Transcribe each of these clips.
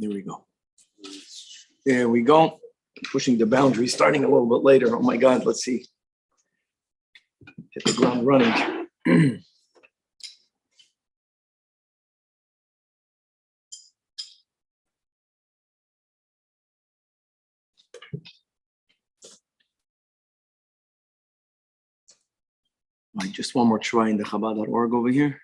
There we go. There we go. Pushing the boundary, starting a little bit later. Oh my God, let's see. Hit the ground running. Just one more try in the Chabad.org over here.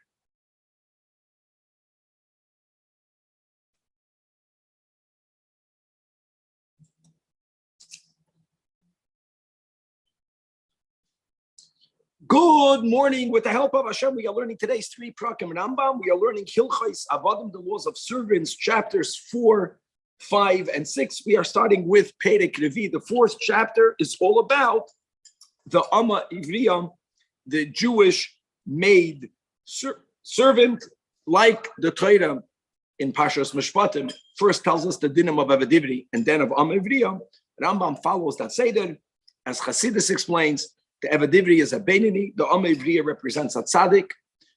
Good morning. With the help of Hashem, we are learning today's 3 prakim Rambam. We are learning Hilchos Avadim, the laws of servants, chapters 4, 5, and 6. We are starting with Perek Revi. The 4th chapter is all about the Amma Ivriya, the Jewish maid servant, like the Torah in Parshas Mishpatim first tells us the dinim of Avadivri and then of Amma Ivriya. Rambam follows that Seder. As Chassidus explains, the Evadivri is a Beinani, the Amma Ivriya represents a Tzaddik,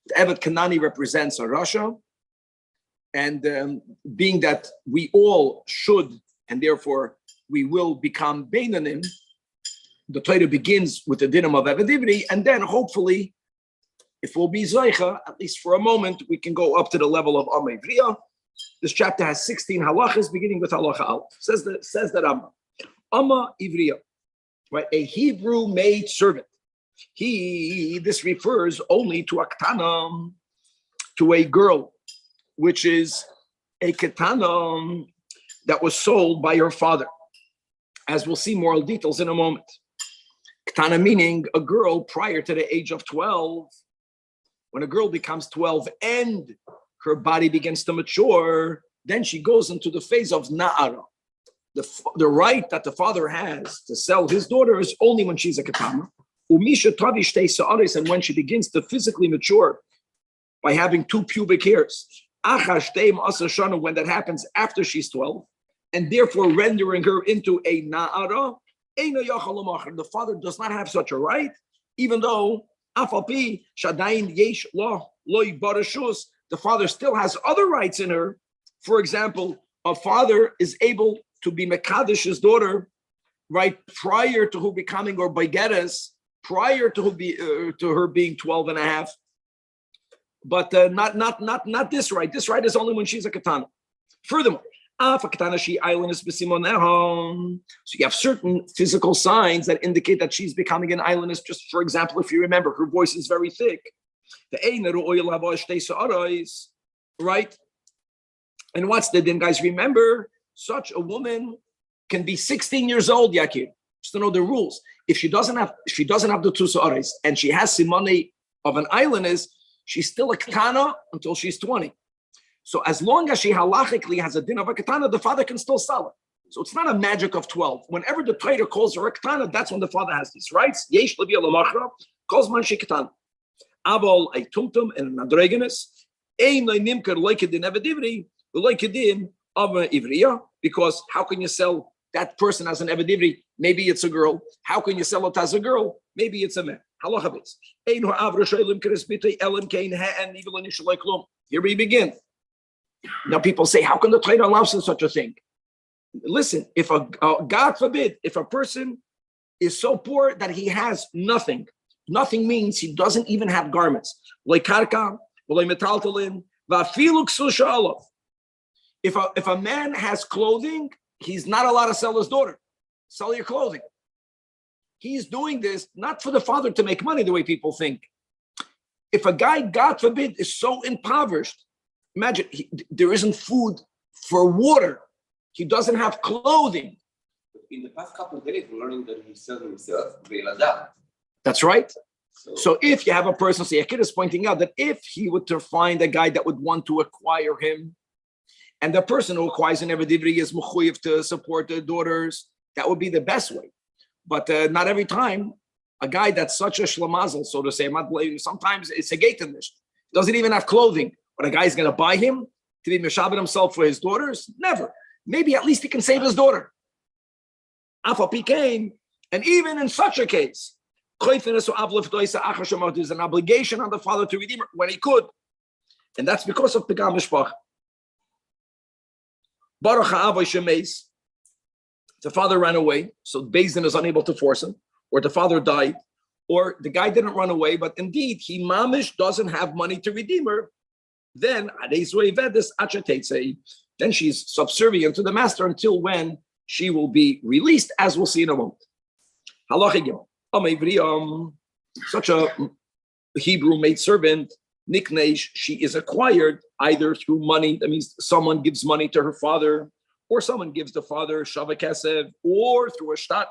the Evet Kanani represents a Rasha, and being that we all should, and therefore we will become Beinanim, the Torah begins with the dinim of Evadivri, and then hopefully, if we'll be Zoicha, at least for a moment, we can go up to the level of Amma Ivriya. This chapter has 16 halachas, beginning with halacha Aleph. Says that Amma Ivriya. Right, a Hebrew maid servant. This refers only to a ketana, to a girl, which is a ketana that was sold by her father. As we'll see more details in a moment. Ketana meaning a girl prior to the age of 12. When a girl becomes 12 and her body begins to mature, then she goes into the phase of na'ara. The right that the father has to sell his daughter is only when she's a ketana. And when she begins to physically mature by having 2 pubic hairs. When that happens after she's 12, and therefore rendering her into a na'ara, the father does not have such a right, even though the father still has other rights in her. For example, a father is able to be Mekadesh, his daughter, right prior to her becoming, or Baigeres, prior to her being 12 and a half. But not this right. This right is only when she's a ketana. Furthermore, so you have certain physical signs that indicate that she's becoming an islandess. Just for example, if you remember, her voice is very thick. Right? And what's the din, guys? Remember, such a woman can be 16 years old, Yakir, just to know the rules. If she doesn't have the 2 sa'aris and she has simone of an islandess, she's still a ketana until she's 20. So as long as she halachically has a din of a ketana, the father can still sell her. So it's not a magic of 12. Whenever the trader calls her a ketana, that's when the father has these rights. Yesh levi alamachra, calls man she ketana. Abol a tumtum and an adregenes. Ein no nimker loikedin evadivri, loikedin of an ivriya, because how can you sell that person as an evadivri? Maybe it's a girl. How can you sell it as a girl? Maybe it's a man. Here we begin. Now people say, how can the Torah allow such a thing? Listen, if God forbid, if a person is so poor that he has nothing means he doesn't even have garments. If a man has clothing, he's not allowed to sell his daughter. Sell your clothing. He's doing this not for the father to make money the way people think. If a guy, God forbid, is so impoverished, imagine there isn't food for water. He doesn't have clothing. In the past couple of days, we're learning that he sells himself. That's right. So if you have a person, say, Yakir is pointing out that if he were to find a guy that would want to acquire him, and the person who acquires an evadivri is mechuyev to support the daughters, that would be the best way. But not every time. A guy that's such a shlamazel, so to say, I'm not blaming. Sometimes it's a gaitenish. Doesn't even have clothing. But a guy's going to buy him to be meshabed himself for his daughters? Never. Maybe at least he can save his daughter. Afapi came, and even in such a case, there's an obligation on the father to redeem her when he could. And that's because of Pegam Mishpach. Baruch ha'avoy shemeis. The father ran away, so Beis Din is unable to force him, or the father died, or the guy didn't run away, but indeed he mamish doesn't have money to redeem her. Then she's subservient to the master until when she will be released, as we'll see in a moment. Such a Hebrew maidservant, niknesh, she is acquired either through money, that means someone gives money to her father, or someone gives the father shava kesev, or through a shtat.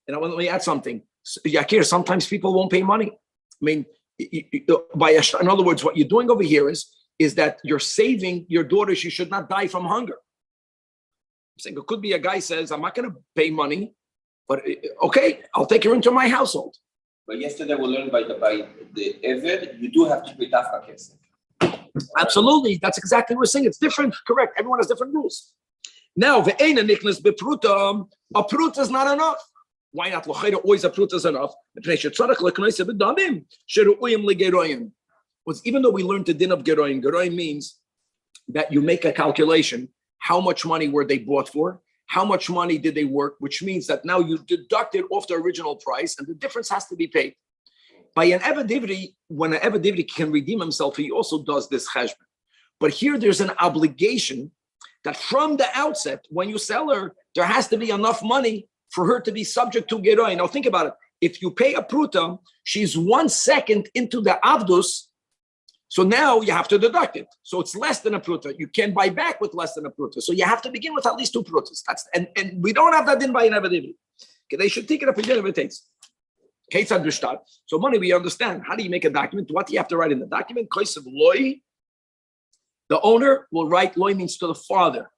And I want to add something. Yakir, sometimes people won't pay money. I mean, in other words, what you're doing over here is that you're saving your daughter. She should not die from hunger. I'm saying it could be a guy says, I'm not going to pay money, but okay, I'll take her into my household. But yesterday we learned by the Eved, you do have to pay dafka kesef. Absolutely, that's exactly what we're saying. It's different, correct? Everyone has different rules. Now, ve'ena niknas bepruta, a pruta is not enough. Why not? Always a pruta is enough. Even though we learned the din of geroin, geroin means that you make a calculation. How much money were they bought for? How much money did they work? Which means that now you deduct it off the original price, and the difference has to be paid. By an Eved Divri, when an Eved Divri can redeem himself, he also does this cheshbon. But here there's an obligation that from the outset, when you sell her, there has to be enough money for her to be subject to geroin. Now think about it. If you pay a pruta, she's 1 second into the avdus, so now you have to deduct it. So it's less than a pruta. You can buy back with less than a pruta. So you have to begin with at least 2 prutas. And we don't have that in by an Eved Divri. Okay, they should take it up in the takes. So money, we understand. How do you make a document? What do you have to write in the document? The owner will write loy means to the father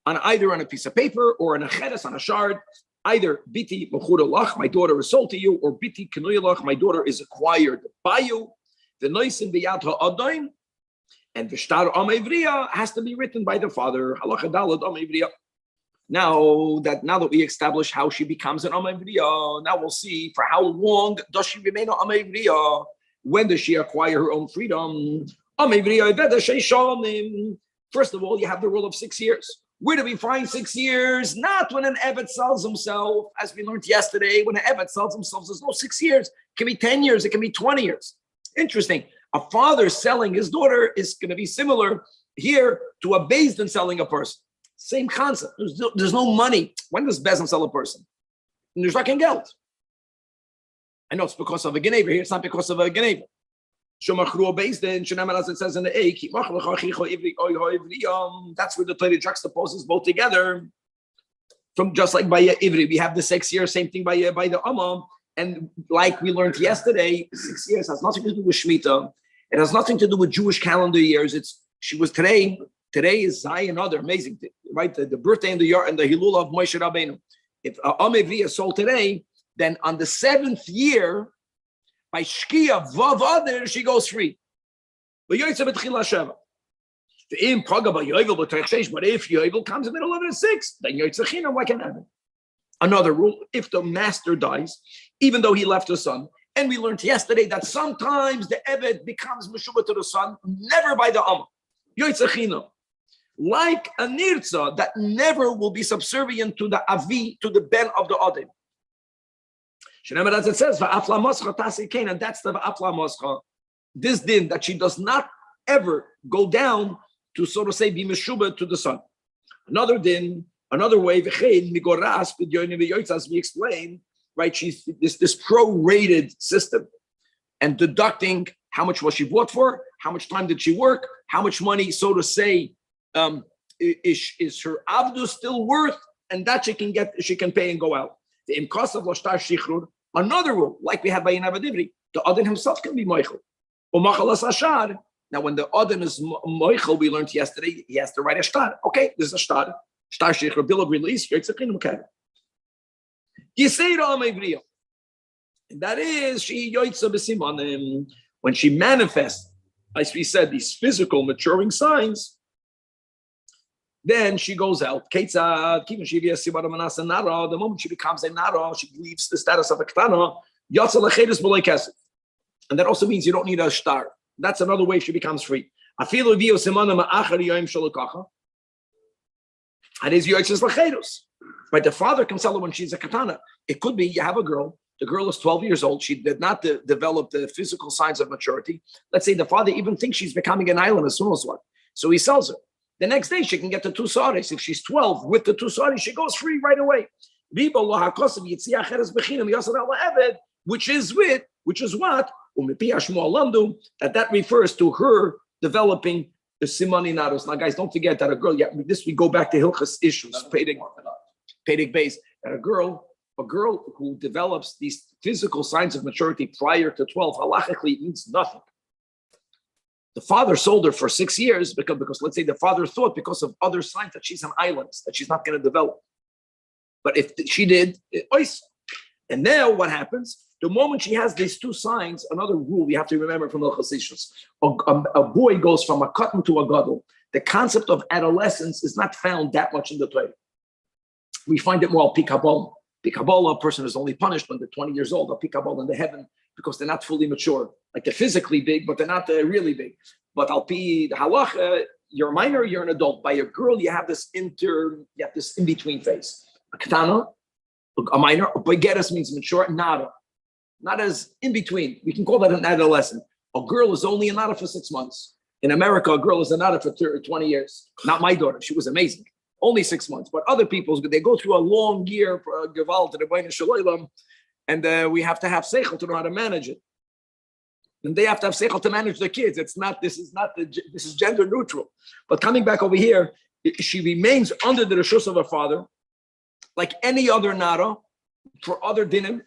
on either on a piece of paper or on a cheres, on a shard. Either biti mechura, my daughter is sold to you, or biti kenuyalach, my daughter is acquired by you. The noisin biyad ha'adaim and the shtar amevriya has to be written by the father. Halacha dalad amevriya. Now that we establish how she becomes an amevriya, now we'll see for how long does she remain an amevriya. When does she acquire her own freedom? First of all, you have the rule of 6 years. Where do we find 6 years? Not when an Eved sells himself, as we learned yesterday. When an Eved sells himself, there's no 6 years. It can be 10 years. It can be 20 years. Interesting. A father selling his daughter is going to be similar here to a Beis Din selling a person. Same concept. There's no money. When does Beis Din sell a person? There's not geld. I know it's because of a genever. Here it's not because of a genever. Beis Din, as it says in the Eik, that's where the Torah juxtaposes both together. From just like by Ivri, we have the 6 years, same thing by the Amma. And like we learned yesterday, 6 years has nothing to do with Shemitah. It has nothing to do with Jewish calendar years. She was today. Today is Zion Adar, amazing, right? The birthday and the Hilul of Moshe Rabbeinu. If Ivri is sold today, then on the 7th year, by Shkia Vav Adar, she goes free. But if Yovel comes in the middle of the 6th, then Yotzechinam, what can happen? Another rule, if the master dies, even though he left a son, and we learned yesterday that sometimes the Eved becomes Meshubah to the son, never by the Amma. Yotzechinam. Like a Nirza that never will be subservient to the Avi, to the Ben of the Adim. As it says, and that's the Va'afla Moscha. This din that she does not ever go down to, so to say, be Meshubah to the son. Another din, another way, as we explained, right? She's this prorated system and deducting how much was she bought for, how much time did she work, how much money, so to say, is her avdu still worth, and that she can pay and go out. The imkos of loshtar shichrur, another rule, like we have by Eved Divri, the adin himself can be moichel. Now, when the adin is moichel, we learned yesterday, he has to write a shtar. Okay, this is a shtar. Shtar shichrur, bill of release. And that is she yoitza b'simanim, when she manifests, as we said, these physical maturing signs. Then she goes out. The moment she becomes a nara, she leaves the status of a ktana. And that also means you don't need a shtar. That's another way she becomes free. Right? The father can sell her when she's a katana. It could be you have a girl. The girl is 12 years old. She did not develop the physical signs of maturity. Let's say the father even thinks she's becoming an island as soon as one. So he sells her. The next day she can get the 2 saris. If she's 12 with the 2 saris, she goes free right away. Which is what? That refers to her developing the simani naros. Now, guys, don't forget that a girl. Yeah, this we go back to Hilchas issues. Pedic base. That a girl who develops these physical signs of maturity prior to 12, halachically means nothing. The father sold her for 6 years because let's say the father thought because of other signs that she's an island, that she's not going to develop. But if she did, and now what happens? The moment she has these 2 signs, another rule we have to remember from the Chassidus, a boy goes from a cotton to a gadol. The concept of adolescence is not found that much in the Torah. We find it more pikabol. Pikabol, a person is only punished when they're 20 years old. A pikabol in the heaven because they're not fully mature. Like they're physically big, but they're not really big. But al pi halacha, you're a minor, you're an adult. By a girl, you have this in between phase. A katana, a minor. A boigeres means mature. Nada. Not as in between. We can call that an adolescent. A girl is only a nada for 6 months. In America, a girl is a nada for 20 years. Not my daughter. She was amazing. Only 6 months. But other people, they go through a long year for gewalt to the Bein Shalom, and we have to have seichel to know how to manage it. And they have to have seichel to manage the kids. This is gender neutral. But coming back over here, she remains under the reshus of her father, like any other nada, for other dinim.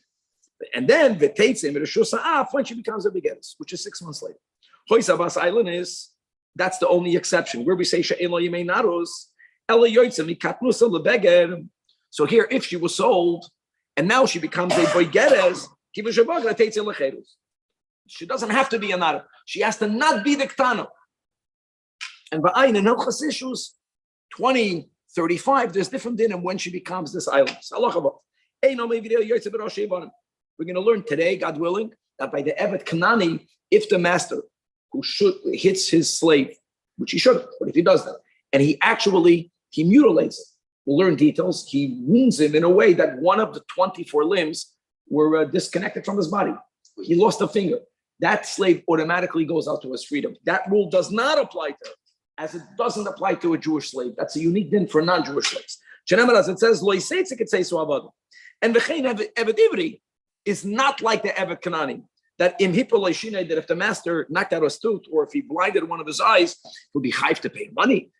And then v'teitzim reshus ha'af when she becomes a begeres, which is 6 months later. Hoysabas island that's the only exception where we say she'en lo yimei naros ela yotzem mikatnusa lebeger. So here, if she was sold and now she becomes a boigeres, she doesn't have to be a nara. She has to not be the ktana. And ba'ayin in Hilchas issues 20, 35, there's different dinim when she becomes this island. We're going to learn today, God willing, that by the Evet Kanani, if the master who hits his slave, which he shouldn't, but if he does that, and he mutilates it, we'll learn details, he wounds him in a way that one of the 24 limbs were disconnected from his body. He lost a finger. That slave automatically goes out to his freedom. That rule does not apply to her, as it doesn't apply to a Jewish slave. That's a unique din for non-Jewish slaves. As it says, and the Evet Ivri is not like the Evet Kanani, that in Hippolashine, that if the master knocked out his tooth or if he blinded one of his eyes, he'll be chayv to pay money.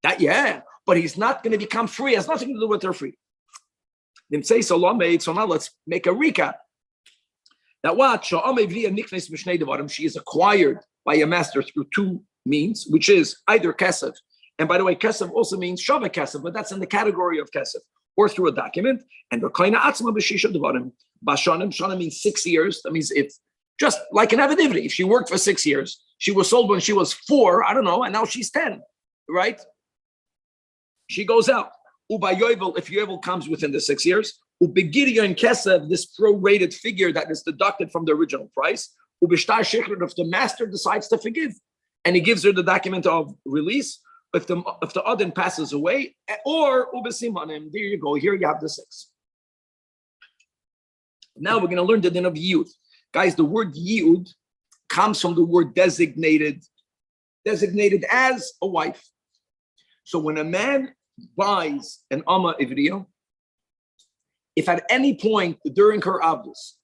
That, yeah, but he's not going to become free. It has nothing to do with her free. So now let's make a recap. That what? She is acquired by a master through 2 means, which is either kesef, and by the way, kesef also means shava kesef, but that's in the category of kesef, or through a document, and Shana means 6 years. That means it's just like an avidivity. If she worked for 6 years, she was sold when she was 4, I don't know, and now she's 10, right? She goes out. Uba Yovel, if Yovel comes within the 6 years, Ubegiriya and Kesev, this prorated figure that is deducted from the original price, Ubishtar Shechler, if the master decides to forgive, and he gives her the document of release, if the Adin passes away, or Ubesimanim, there you go, here you have the 6. Now we're going to learn the din of Yud. Guys, the word Yud comes from the word designated as a wife. So when a man buys an Amma Ivriya, if at any point during her Avdus,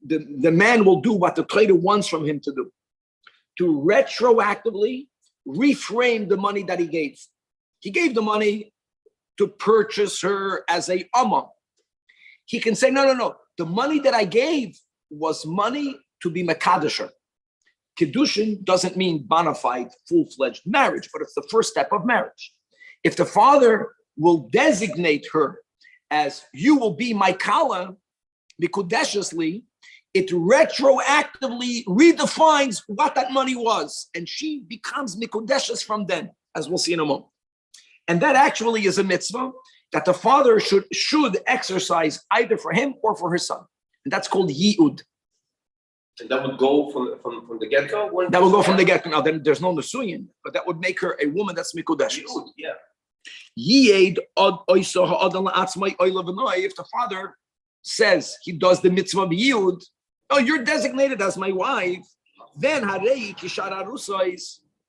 the man will do what the Torah wants from him to do, to retroactively reframe the money that he gave. He gave the money to purchase her as a Amma. He can say, no. The money that I gave was money to be Mekadesher. Kiddushin doesn't mean bona fide, full-fledged marriage, but it's the first step of marriage. If the father will designate her as you will be my Kala, Mikudeshiously, it retroactively redefines what that money was, and she becomes Mikudeshes from then, as we'll see in a moment. And that actually is a mitzvah that the father should exercise either for him or for her son. And that's called Yi'ud. And that would go from the get-go? That would go from the get-go. Now, then there's no Nesuyin, but that would make her a woman that's Mikudesh. Yeah. If the father says he does the mitzvah of yiyud, oh, you're designated as my wife, then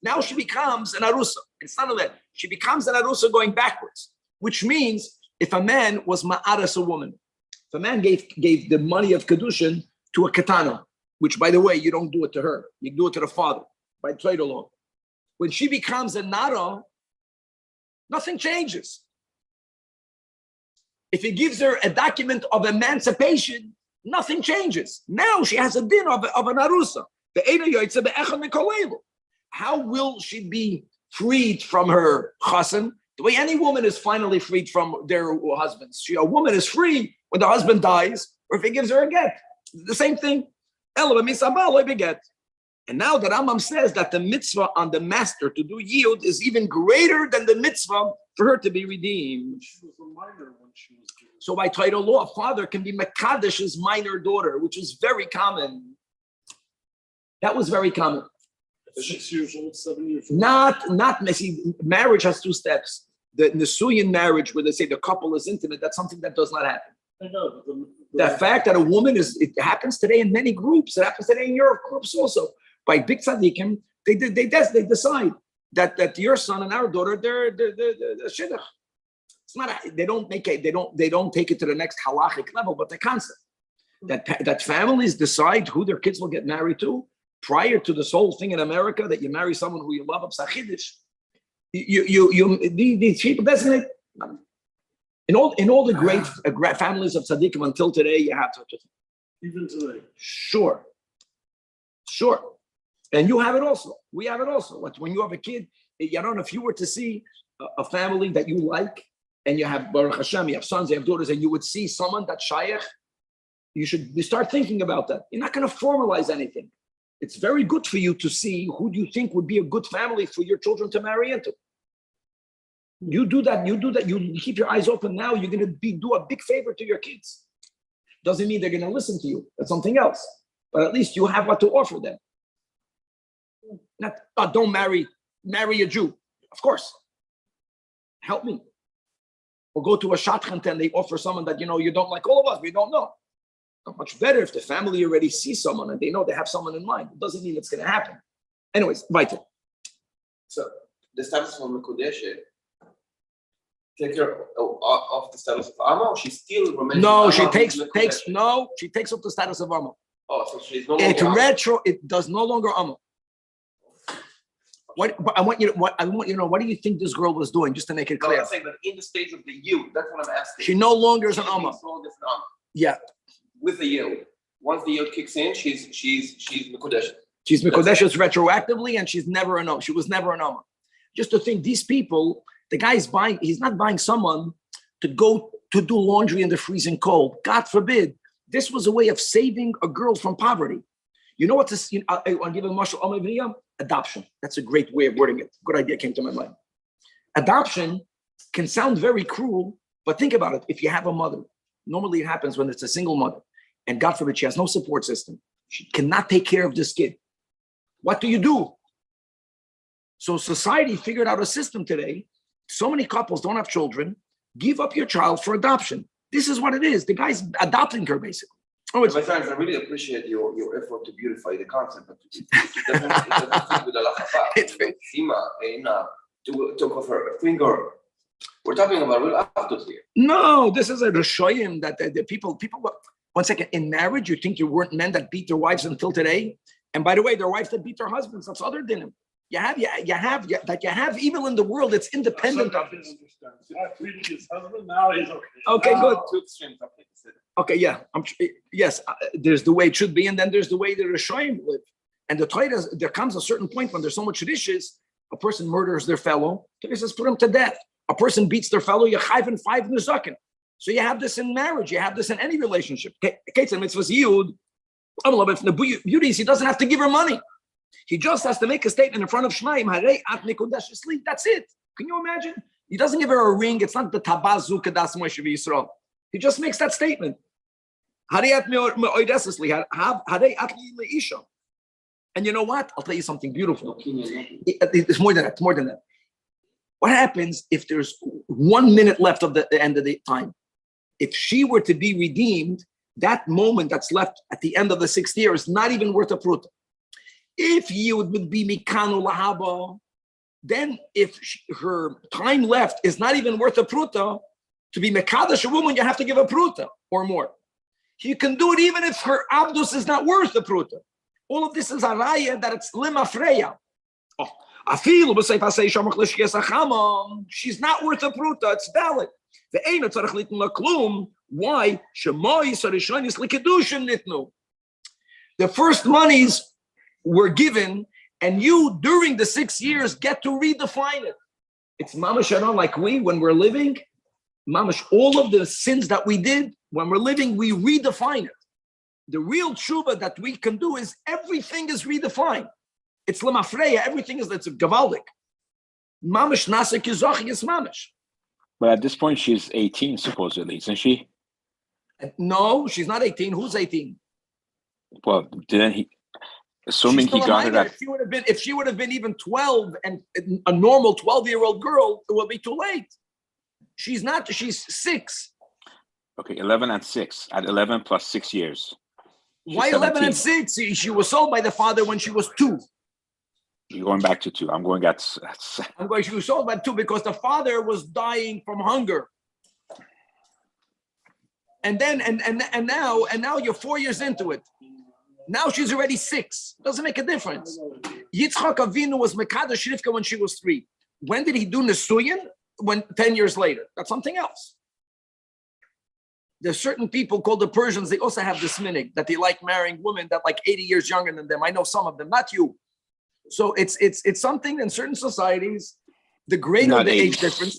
now she becomes an arusa. It's not that. She becomes an arusa going backwards, which means if a man was ma'aras a woman, if a man gave the money of kedushin to a katana, which, by the way, you don't do it to her, you do it to the father by trade law. When she becomes a nara, nothing changes. If he gives her a document of emancipation, nothing changes. Now she has a din of an arusa. How will she be freed from her chassan? The way any woman is finally freed from their husbands. A woman is free when the husband dies, or if he gives her a get. The same thing. And now the Rambam says that the mitzvah on the master to do yield is even greater than the mitzvah for her to be redeemed. She was a minor when she was given. So by title law, a father can be Mekadesh's minor daughter, which is very common. That was very common. 6 years old, 7 years old. Not messy. Marriage has two steps. The Nisuyan marriage, where they say the couple is intimate, that's something that does not happen. I know. The fact that a woman it happens today in many groups. It happens today in your groups also. By big tzaddikim, they decide that your son and our daughter, they're shidduch. It's not. They don't take it to the next halachic level, but the concept that families decide who their kids will get married to prior to this whole thing in America that you marry someone who you love of sachidish. These people designate. In all the great families of tzaddikim until today, you have such a thing. Even today. Sure. And you have it also. We have it also. When you have a kid, I don't know if you were to see a family that you like, and you have Baruch Hashem, you have sons, you have daughters, and you would see someone that's shayach, you start thinking about that. You're not going to formalize anything. It's very good for you to see who do you think would be a good family for your children to marry into. You do that. You keep your eyes open now. You're going to do a big favor to your kids. Doesn't mean they're going to listen to you. That's something else. But at least you have what to offer them. Not don't marry a Jew. Of course. Help me. Or go to a shadchan and they offer someone that you don't like. All of us, we don't know. Not much better if the family already sees someone and they know they have someone in mind. It doesn't mean it's going to happen. Anyways, weiter. So the status of Mekudeshe, take her off the status of Amma, or she still remains? No, Amma she takes off the status of Amma. Oh, so she's no longer Amma. It does no longer Amma. What I want you to know, what do you think this girl was doing, just to make it clear? I'm saying that in the stage of the yield, that's what I'm asking. She no longer is an Amma. Yeah. With the yield. Once the yield kicks in, she's Mekudesh. She's Mekodeshes retroactively, and she's never an Amma. She was never an Amma. Just to think, these people, the guy's buying, he's not buying someone to go to do laundry in the freezing cold. God forbid. This was a way of saving a girl from poverty. You know what this, I'll give a marshal adoption. That's a great way of wording it. Good idea came to my mind. Adoption can sound very cruel, but think about it. If you have a mother, normally it happens when it's a single mother, and God forbid she has no support system. She cannot take care of this kid. What do? So society figured out a system today. So many couples don't have children. Give up your child for adoption. This is what it is. The guy's adopting her, basically. My friends, I really appreciate your effort to beautify the concept, but it doesn't fit with the to took her finger. We're talking about real aftos here. No, this is a Rishoyim that the people. One second, in marriage, you think you weren't men that beat their wives until today? And by the way, their wives that beat their husbands, that's other than him. You have evil in the world. It's independent of this. His husband, now he's okay. Okay, good. Two extremes. Okay, yeah. Yes, there's the way it should be, and then there's the way the Rishoyim live. And the Torah, there comes a certain point when there's so much traditions, a person murders their fellow, Torah says put him to death. A person beats their fellow, you chayv and 5 nezakin. So you have this in marriage, you have this in any relationship. Beauties, he doesn't have to give her money. He just has to make a statement in front of Shmaim, that's it. Can you imagine? He doesn't give her a ring. It's not the tabazu kadas Moshe Yisrael. He just makes that statement. And you know what? I'll tell you something beautiful. It's more than that. What happens if there's 1 minute left of the end of the time. If she were to be redeemed, that moment that's left at the end of the 6th year is not even worth a pruta. If Yud would be mikanu lahaba, then if her time left is not even worth a pruta, to be mekadosh a woman, you have to give a pruta or more. You can do it even if her abdus is not worth a pruta. All of this is a raya that it's lima freya. She's not worth a pruta, it's valid. Why? The first monies were given, and you, during the 6 years, get to redefine it. It's mamash like we, when we're living, mamash, all of the sins that we did, when we're living, we redefine it. The real tshuva that we can do is everything is redefined. It's lemafreya, everything is, it's gavaldik. Mamash nasek yizochi is mamash. But at this point, she's 18, supposedly, isn't she? No, she's not 18. Who's 18? Well, didn't he? Assuming he got her at... If she would have been even 12 and a normal 12-year-old girl, it would be too late. She's not, she's 6. Okay, 11 and 6. At 11 plus 6 years. Why 11 and 6? She was sold by the father when she was 2. You're going back to 2. I'm going at... She was sold by 2 because the father was dying from hunger. And then, and now you're 4 years into it. Now she's already 6. Doesn't make a difference. Yitzchak Avinu was Mekadosh Rivka when she was 3. When did he do Nesuyin? 10 years later. That's something else. There's certain people called the Persians, they also have this minig that they like marrying women that like 80 years younger than them. I know some of them, not you. So it's something in certain societies, the greater not the age difference,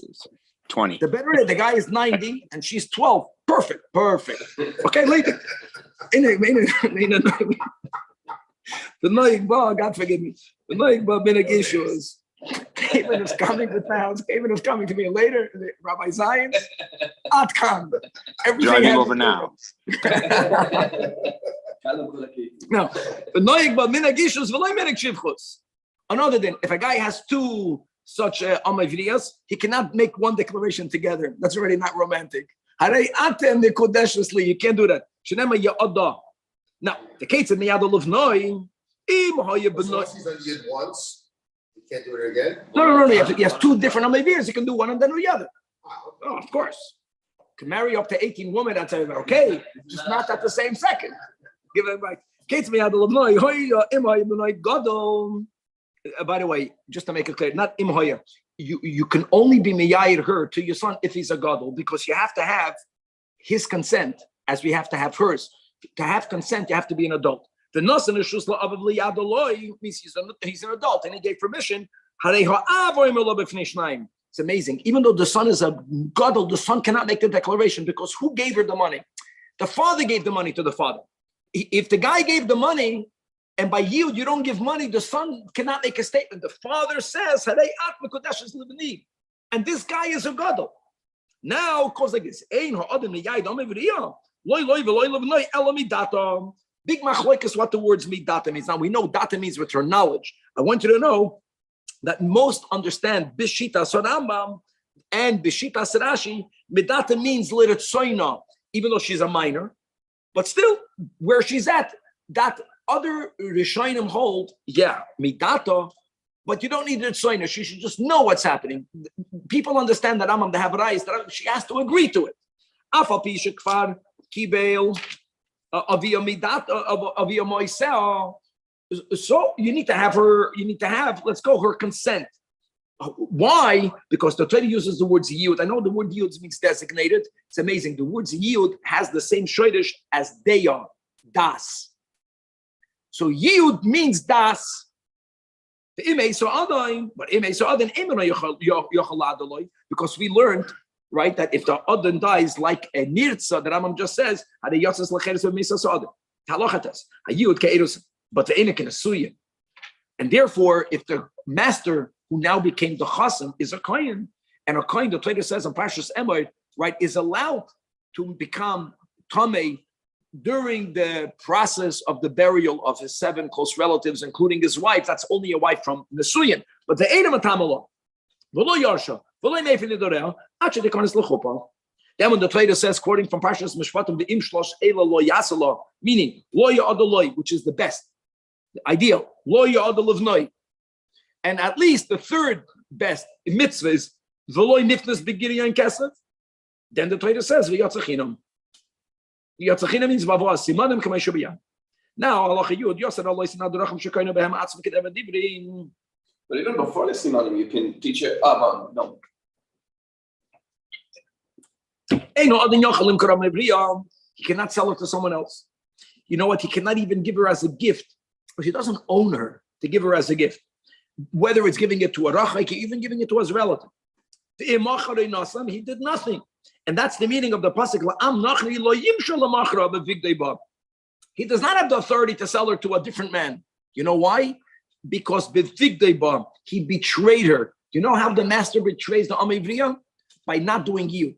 20. The better the guy is 90 and she's 12. Perfect. Okay, later. The Noig Ba, God forgive me. The Noig Ba Benegishu is Cayman is coming to the house. Cayman is coming to me later. Rabbi Zajac, Atkan. Driving over now. No, the Noig Ba Benegishu is V'loi Menek Shivchus. Another thing, if a guy has 2 such Amavriyas, he cannot make one declaration together. That's already not romantic. You can't do that. Now, the case of Miyad Luvnoi, Once he's did once, you can't do it again? No. He has 2 different Amavirs. You can do one and then the other. Oh, of course. You can marry up to 18 women. That's okay. Just not at the same second. Give it right. Case Miyad Luvnoi, by the way, just to make it clear, not imhoya. You can only be miyayir her to your son if he's a gadol, because you have to have his consent, as we have to have hers. To have consent, you have to be an adult. The nasan shusla abavli yadoloi means he's an adult and he gave permission. It's amazing. Even though the son is a gadol, the son cannot make the declaration because who gave her the money? The father gave the money to the father. If the guy gave the money, and by yield, you don't give money, the son cannot make a statement. The father says, and this guy is a gadol. Now, cause like this, big machlek is what the words midata means. Now we know data means with her knowledge. I want you to know that most understand bishita Rambam and bishita Rashi. Midata means liritzoina, even though she's a minor, but still where she's at, that other Rishonim hold, midata, but you don't need ritzoina. She should just know what's happening. People understand that Rambam, they have rights, that she has to agree to it. Afal pi shekvar kibel avia midata avia moisel. So you need to have her. You need to have, let's go, her consent. Why? Because the Torah uses the words yiyud. I know the word yiyud means designated. It's amazing. The words yiyud has the same shoydish as deya, das. So yiyud means das. But because we learned, right, that if the adon dies like a nirtza, the Rambam just says, but the enik in a suyin. And therefore, if the master who now became the chasam is a kohen, and a kohen, the Torah says in Parshas Emor, right, is allowed to become tamei during the process of the burial of his 7 close relatives, including his wife. That's only a wife from Nesuyin. But the Edom Atamalo, V'lo Yarsha, Then when the Torah says, quoting from Parshas Mishpatim, the Imshlosh Ela Lo Yasala, meaning Lo Ya'adaloi, which is the best, the ideal, Lo Ya'adalavnoi. And at least the third best mitzvah is V'loi Nifnas B'Giriyan Kesef. Then the Torah says, V'yatzachinam. V'yatzachinam means V'avoa Simanim Kamei Shubiyan. Now, Allah Yud, Yosef Allah Yisna Dorachim Shekoinu Behem Atzim Kedeva Divrim. But even before the simanim, you can teach it. No. He cannot sell her to someone else. You know what? He cannot even give her as a gift, but he doesn't own her to give her as a gift. Whether it's giving it to a rachik, even giving it to his relative. He did nothing. And that's the meaning of the pasuk. He does not have the authority to sell her to a different man. You know why? Because he betrayed her. You know how the master betrays the Amivriya? By not doing yud.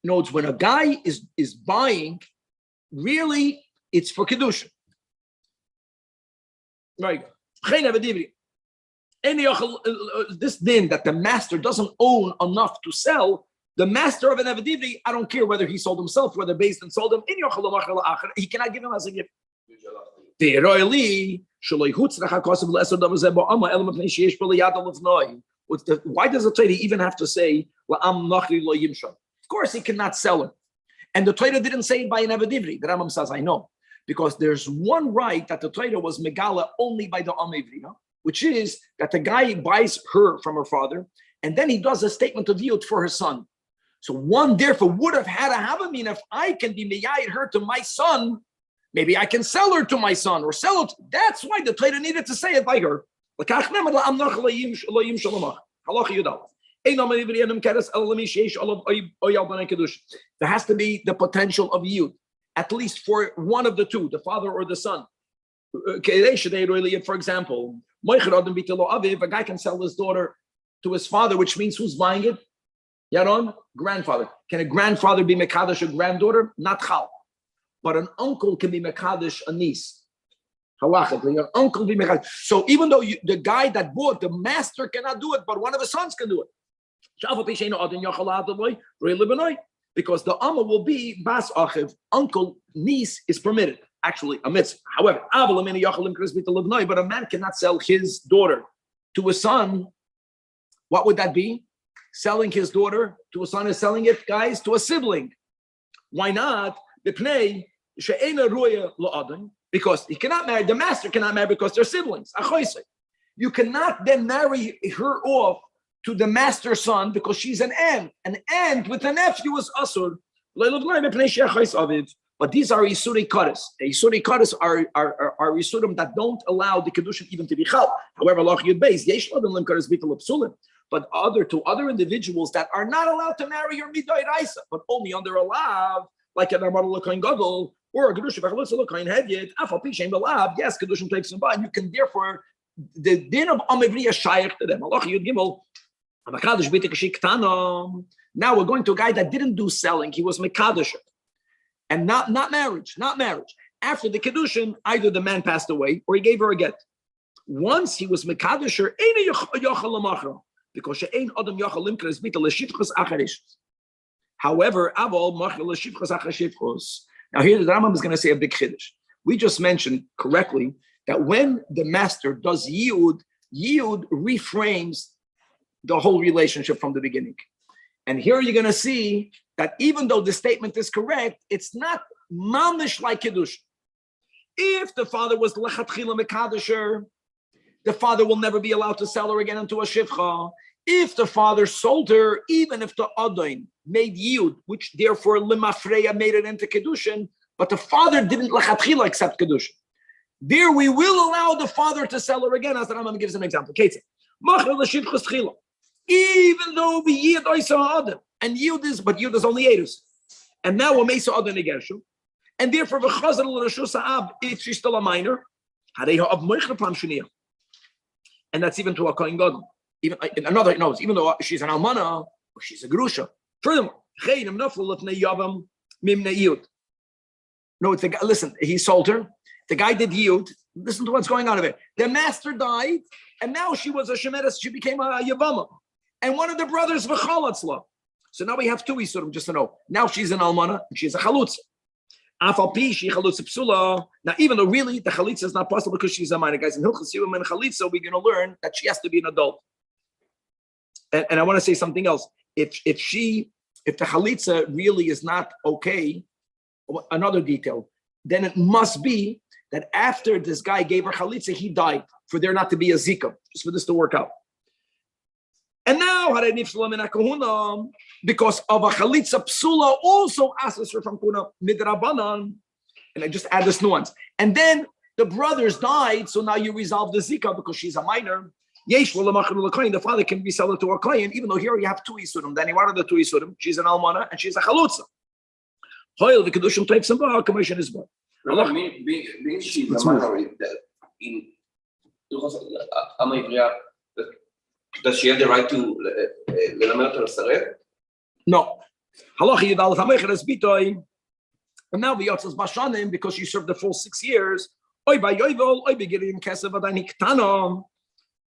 You know, it's when a guy is buying, really, it's for kedusha. Right. This din that the master doesn't own enough to sell, the master of an Avadivri, I don't care whether he sold himself, whether Beis Din sold him, he cannot give him as a gift. Why does the Torah even have to say, of course he cannot sell it. And the Torah didn't say it by an Avadivri. The Rambam says, I know. Because there's one right that the Torah was Megala only by the Amivri, which is that the guy buys her from her father, and then he does a statement of yield for her son. So one therefore would have had a Havamin, if I can be meyayid her to my son, maybe I can sell her to my son or sell it. That's why the Torah needed to say it by her. There has to be the potential of youth, at least for one of the two, the father or the son. For example, a guy can sell his daughter to his father, which means who's buying it? Yaron, grandfather. Can a grandfather be mekadosh a granddaughter? Not chal. But an uncle can be mekadosh a niece. Your uncle be mekadosh. So even though the guy that bought, the master cannot do it, but one of his sons can do it. Because the amma will be bas achiv, uncle, niece is permitted. Actually, a mitzvah. However, but a man cannot sell his daughter to a son. What would that be? Selling his daughter to a son is selling it, guys, to a sibling. Why not? Because he cannot marry, the master cannot marry because they're siblings. You cannot then marry her off to the master's son because she's an aunt. An aunt with a nephew is asur. But these are Isuri Kaddis. The Isuri Kaddis are Isurim that don't allow the Kedushin even to be chal. However, Lach Yud Beis, Yesh Ladam Lim Kaddis Bitul Psulim. But other individuals that are not allowed to marry your Midai Raisa, but only under a lav, like an Amar Lakain Gadol, or a Kedushin Bachalutz Lakain Hedyet, Afal Pishem Belav, yes, Kedushin takes them by, and you can therefore, the din of Amivriya Shaykh to them. Allah Yud Gimel, Mekadosh Bitik Shiktanam. Now we're going to a guy that didn't do selling, he was Mekadosh. And not marriage. After the Kedushin, either the man passed away or he gave her a get. Once he was Mekadosher, because however, now here the Rambam is going to say a big chiddush. We just mentioned correctly that when the master does yield reframes the whole relationship from the beginning. And here you're going to see that even though the statement is correct, it's not mamish like Kiddush. If the father was lechatchila mekadosher, the father will never be allowed to sell her again into a shivcha. If the father sold her, even if the Adain made yield, which therefore limafreya made it into Kedushin, but the father didn't lechatchila accept Kedushin. There we will allow the father to sell her again, as the Rambam gives an example. Even though we yield oisa adam, and yield is only edus, and now we're mesa adam negershu, and therefore v'chazar l'rashus ha'ab if she's still a minor, hareha ab moichra pam sheniya, and that's even to a kohen gadol. Even another knows, even though she's an almana or she's a grusha. Furthermore, chayim naflu lefnei yavam mimnei yield. No, it's the guy. Listen, he sold her. The guy did yield. Listen to what's going on over there. The master died, and now she was a shemeres. She became a yavama. and one of the brothers v'chalatzla. So now we have two isurim, just to know. Now she's an almana and she's a chalutza. Afal pi she chalutza psula. Now even though really the chalitza is not possible because she's a minor, guys. In Hilchos Yibum and chalitza, we're going to learn that she has to be an adult. And I want to say something else. If the chalitza really is not okay, another detail, then it must be that after this guy gave her chalitza, he died for there not to be a zika, just for this to work out. And now, because of a chalitza psula, also asks her from kuna midrabanan, and I just add this nuance. And then the brothers died, so now you resolve the zika because she's a minor. The father can resell it to a client, even though here you have two isurim. Then one of the two isurim, she's an almana and she's a chalutza. The kedushim type symbol commission is what. Being she's a minority in does she have the right to lelamed her saret? No. Halacha yidal hamecher es bitoy. And now the yotzas bashanim because she served the full 6 years. Oy by yovel, oy begirin kesev adani ktano.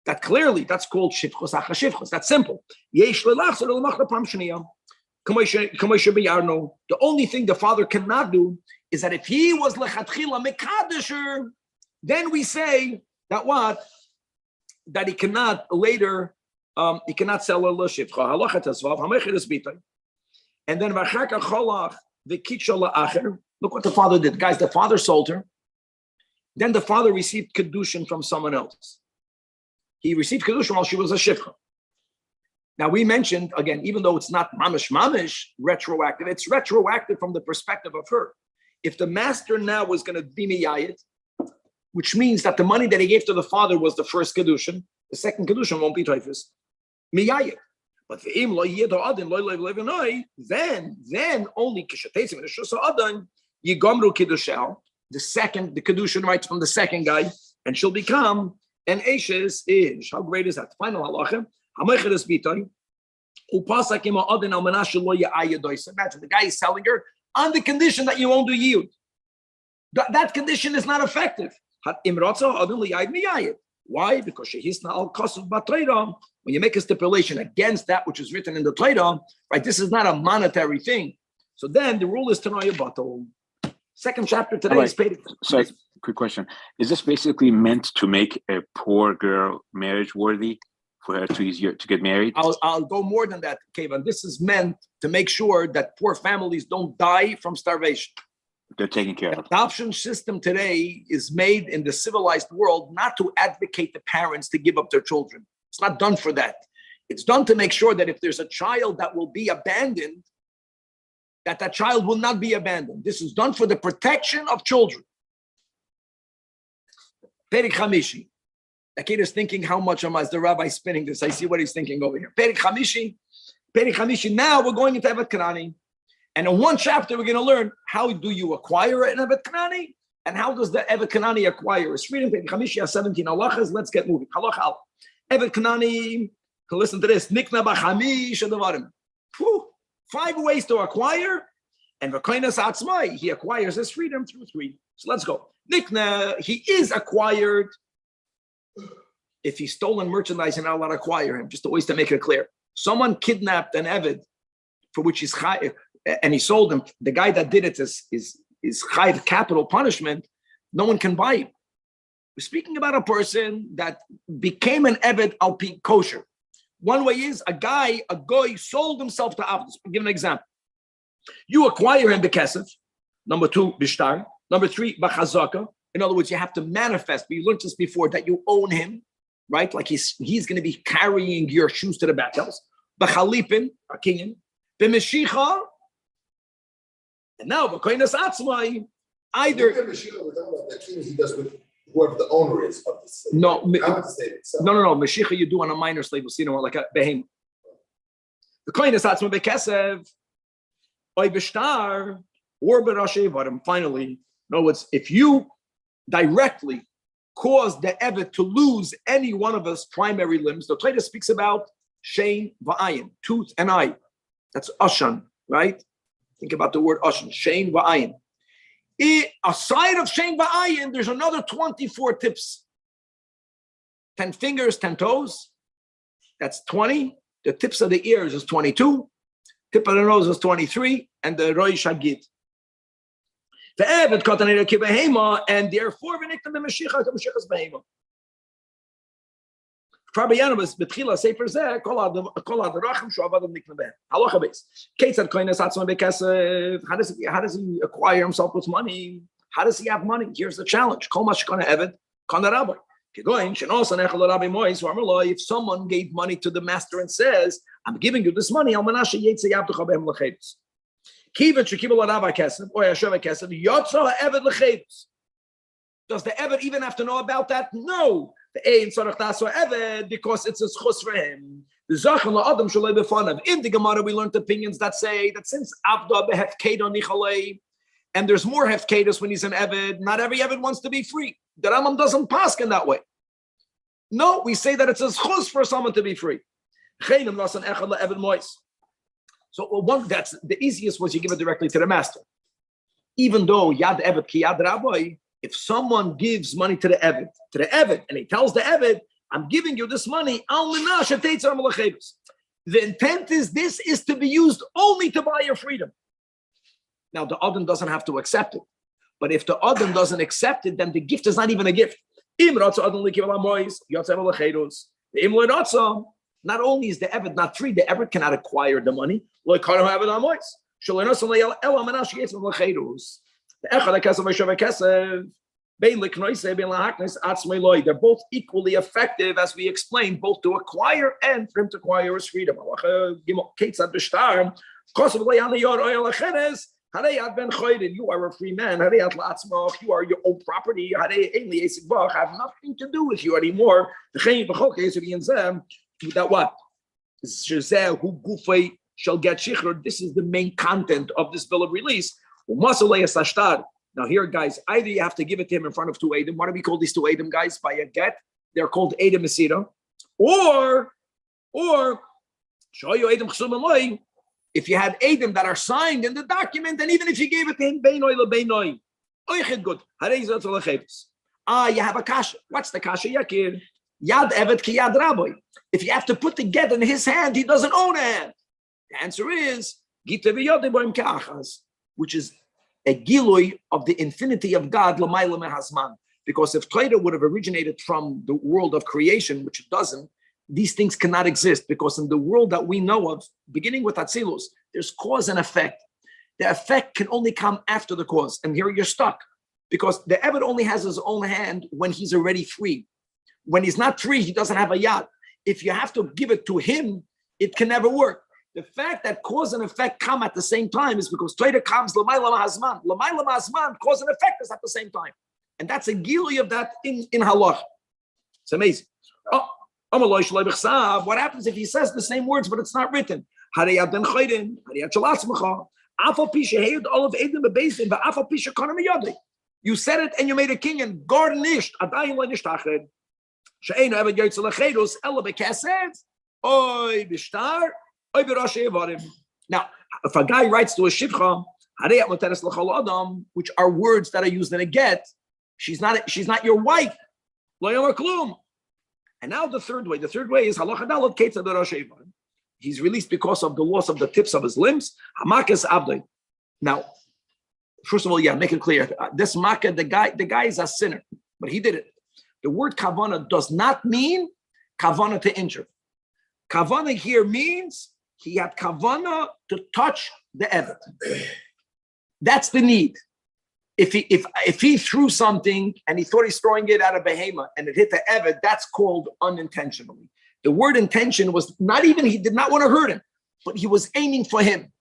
That clearly, that's called shivchos acha shivchos. That's simple. Yesh lelach so lemach lepam shniya. The only thing the father cannot do is that if he was lechatchila mekadesher, then we say that what? That he cannot later, he cannot sell a l'shivcha. Halacha tesvav hamecher es bitay. And then v'achaka cholach v'kitcha la'acher. Look what the father did, guys. The father sold her. Then the father received kedushin from someone else. He received kedushin while she was a shivcha. Now we mentioned again, even though it's not mamish retroactive, it's retroactive from the perspective of her. If the master now was going to be miyayit, which means that the money that he gave to the father was the first kedushin, the second kedushin won't be toifus miyayit. But then only kishatesim and shusa adan yigomru kedushel. The kedushin writes from the second guy, and she'll become an ashes ish. How great is that? Final halacha. Imagine the guy is selling her on the condition that you won't do yield. That condition is not effective. Why? Because when you make a stipulation against that which is written in the Torah, right? This is not a monetary thing. So then the rule is to know your bottle. Second chapter today is paid. So, quick question: is this basically meant to make a poor girl marriage worthy for her to get married? I'll go more than that, Kevin. This is meant to make sure that poor families don't die from starvation. They're taken care of. The adoption system today is made in the civilized world not to advocate the parents to give up their children. It's not done for that. It's done to make sure that if there's a child that will be abandoned, that child will not be abandoned. This is done for the protection of children. Perik Hamishi. The kid is thinking, how much am I? Is the rabbi spinning this? I see what he's thinking over here. Perik Hamishi. Now we're going into Evet Kanani. And in one chapter, we're going to learn how do you acquire an Evet Kanani and how does the Evet Kanani acquire? It's reading Perik Hamishi has 17 halachas. Let's get moving. Halach al. Evet Kanani, listen to this. Nikna b'chamish adavarim. 5 ways to acquire. And v'koinas atzmai, he acquires his freedom through 3. So let's go. Nikna, he is acquired. If he's stolen merchandise, you're not allowed to acquire him, just always to make it clear. Someone kidnapped an Eved for which he's chayiv, and he sold him. The guy that did it is chayiv capital punishment. No one can buy him. We're speaking about a person that became an Eved al pi kosher. One way is a goy sold himself to Avdus. I'll give an example. You acquire him bekesef. Number 2, bishtar. Number 3, b'chazaka. In other words, you have to manifest. We learned this before that you own him, right? Like he's going to be carrying your shoes to the battles. B'chalipin, a kinyan. B'meshicha. And now, b'koinas atzmai, either. He does with whoever the owner is of the slave. No. No. Meshicha you do on a minor slave. We'll see like a behem. B'koinas atzmai b'kesev. Oy b'shtar. Or b'rashay varim. Finally, in other words, if you directly cause the Evet to lose any one of his primary limbs, the Torah speaks about shein va'ayin, tooth and eye. That's ashan, right? Think about the word ashan, shein va'ayin. Aside of shein va'ayin, there's another 24 tips. 10 fingers, 10 toes. That's 20. The tips of the ears is 22, tip of the nose is 23, and the Roish Hagid. The Eved Kotanir Kibahema, and therefore Vinikta Mashiach Behema. Rabbi Yanabas Betchila Sefer Zeh Kol Ad Racham Shuavadim Nikna Beh. Halacha base. Ketzad Koines Atzma Bekesef. How does he acquire himself with money? How does he have money? Here's the challenge. Kol Mashkana Eved Kana Rabbi. If someone gave money to the master and says, I'm giving you this money, does the Eved even have to know about that? No. Because it's a schus for him. In the Gemara, we learned opinions that say that since Abda behefkeda nichalei, and there's more hefkedas when he's an Eved, not every Eved wants to be free. The Rambam doesn't pass in that way. No, we say that it's a schus for someone to be free. So that's the easiest was you give it directly to the master. Even though Yad Eved ki Yad Rabbi, if someone gives money to the Eved, and he tells the Eved, I'm giving you this money, the intent is this is to be used only to buy your freedom. Now, the Adam doesn't have to accept it. But if the Adam doesn't accept it, then the gift is not even a gift. Not only is the Eved not free, the Eved cannot acquire the money. They're both equally effective, as we explained, both to acquire and for him to acquire his freedom. You are a free man. You are your own property. I have nothing to do with you anymore. That what? Who shall get shikhr. This is the main content of this bill of release. Now here, guys, either you have to give it to him in front of two Edom. Why do we call these two Edom, guys, by a get? They're called Edom Mesira. Or show you Edom Chsum. If you had Edom that are signed in the document, and even if you gave it to him, Beinoi leBeinoi, good. You have a kasha. What's the kasha? Yakir Yad Evet ki Yad Rabbi. If you have to put the get in his hand, he doesn't own a hand. The answer is which is a gilui of the infinity of God, l'mayla mehazman. Because if Torah would have originated from the world of creation, which it doesn't, these things cannot exist. Because in the world that we know of, beginning with Atzilus, there's cause and effect. The effect can only come after the cause. And here you're stuck. Because the Eved only has his own hand when he's already free. When he's not free, he doesn't have a yad. If you have to give it to him, it can never work. The fact that cause and effect come at the same time is because Torah comes l'mayla ma'azman. L'mayla ma'azman, cause and effect is at the same time. And that's a gili of that in halach. It's amazing. What happens if he says the same words, but it's not written? You said it and you made a king and garnished. Now, if a guy writes to a shivcha, which are words that are used in a get, she's not your wife. And now the third way is he's released because of the loss of the tips of his limbs. Now, first of all, make it clear. This makkah, the guy is a sinner, but he did it. The word kavana does not mean kavana to injure. Kavana here means he had kavana to touch the Eved. That's the need. If he threw something and he thought he's throwing it out of Behema and it hit the Eved, that's called unintentionally. The word intention was not even, he did not want to hurt him, but he was aiming for him.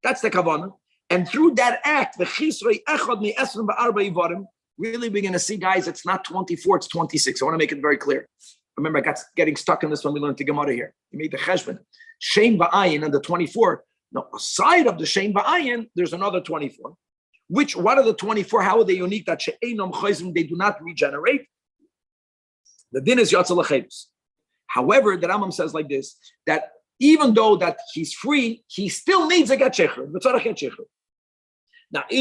That's the kavana. And through that act, the chisrei echad mi esrim ba'arba ivarim, really we're going to see, guys, it's not 24, it's 26. I want to make it very clear. Remember, I got getting stuck in this when we learned the Gemara here. He made the cheshbon. Shem ba'ayin and the 24. Now, aside of the Shem ba'ayin, there's another 24. What are the 24? How are they unique? That she'enom chayzim, they do not regenerate. The din is yatzal l'chedus. However, the Rambam says like this, that even though that he's free, he still needs a get shecher. V'tzarach get shecher. Now, so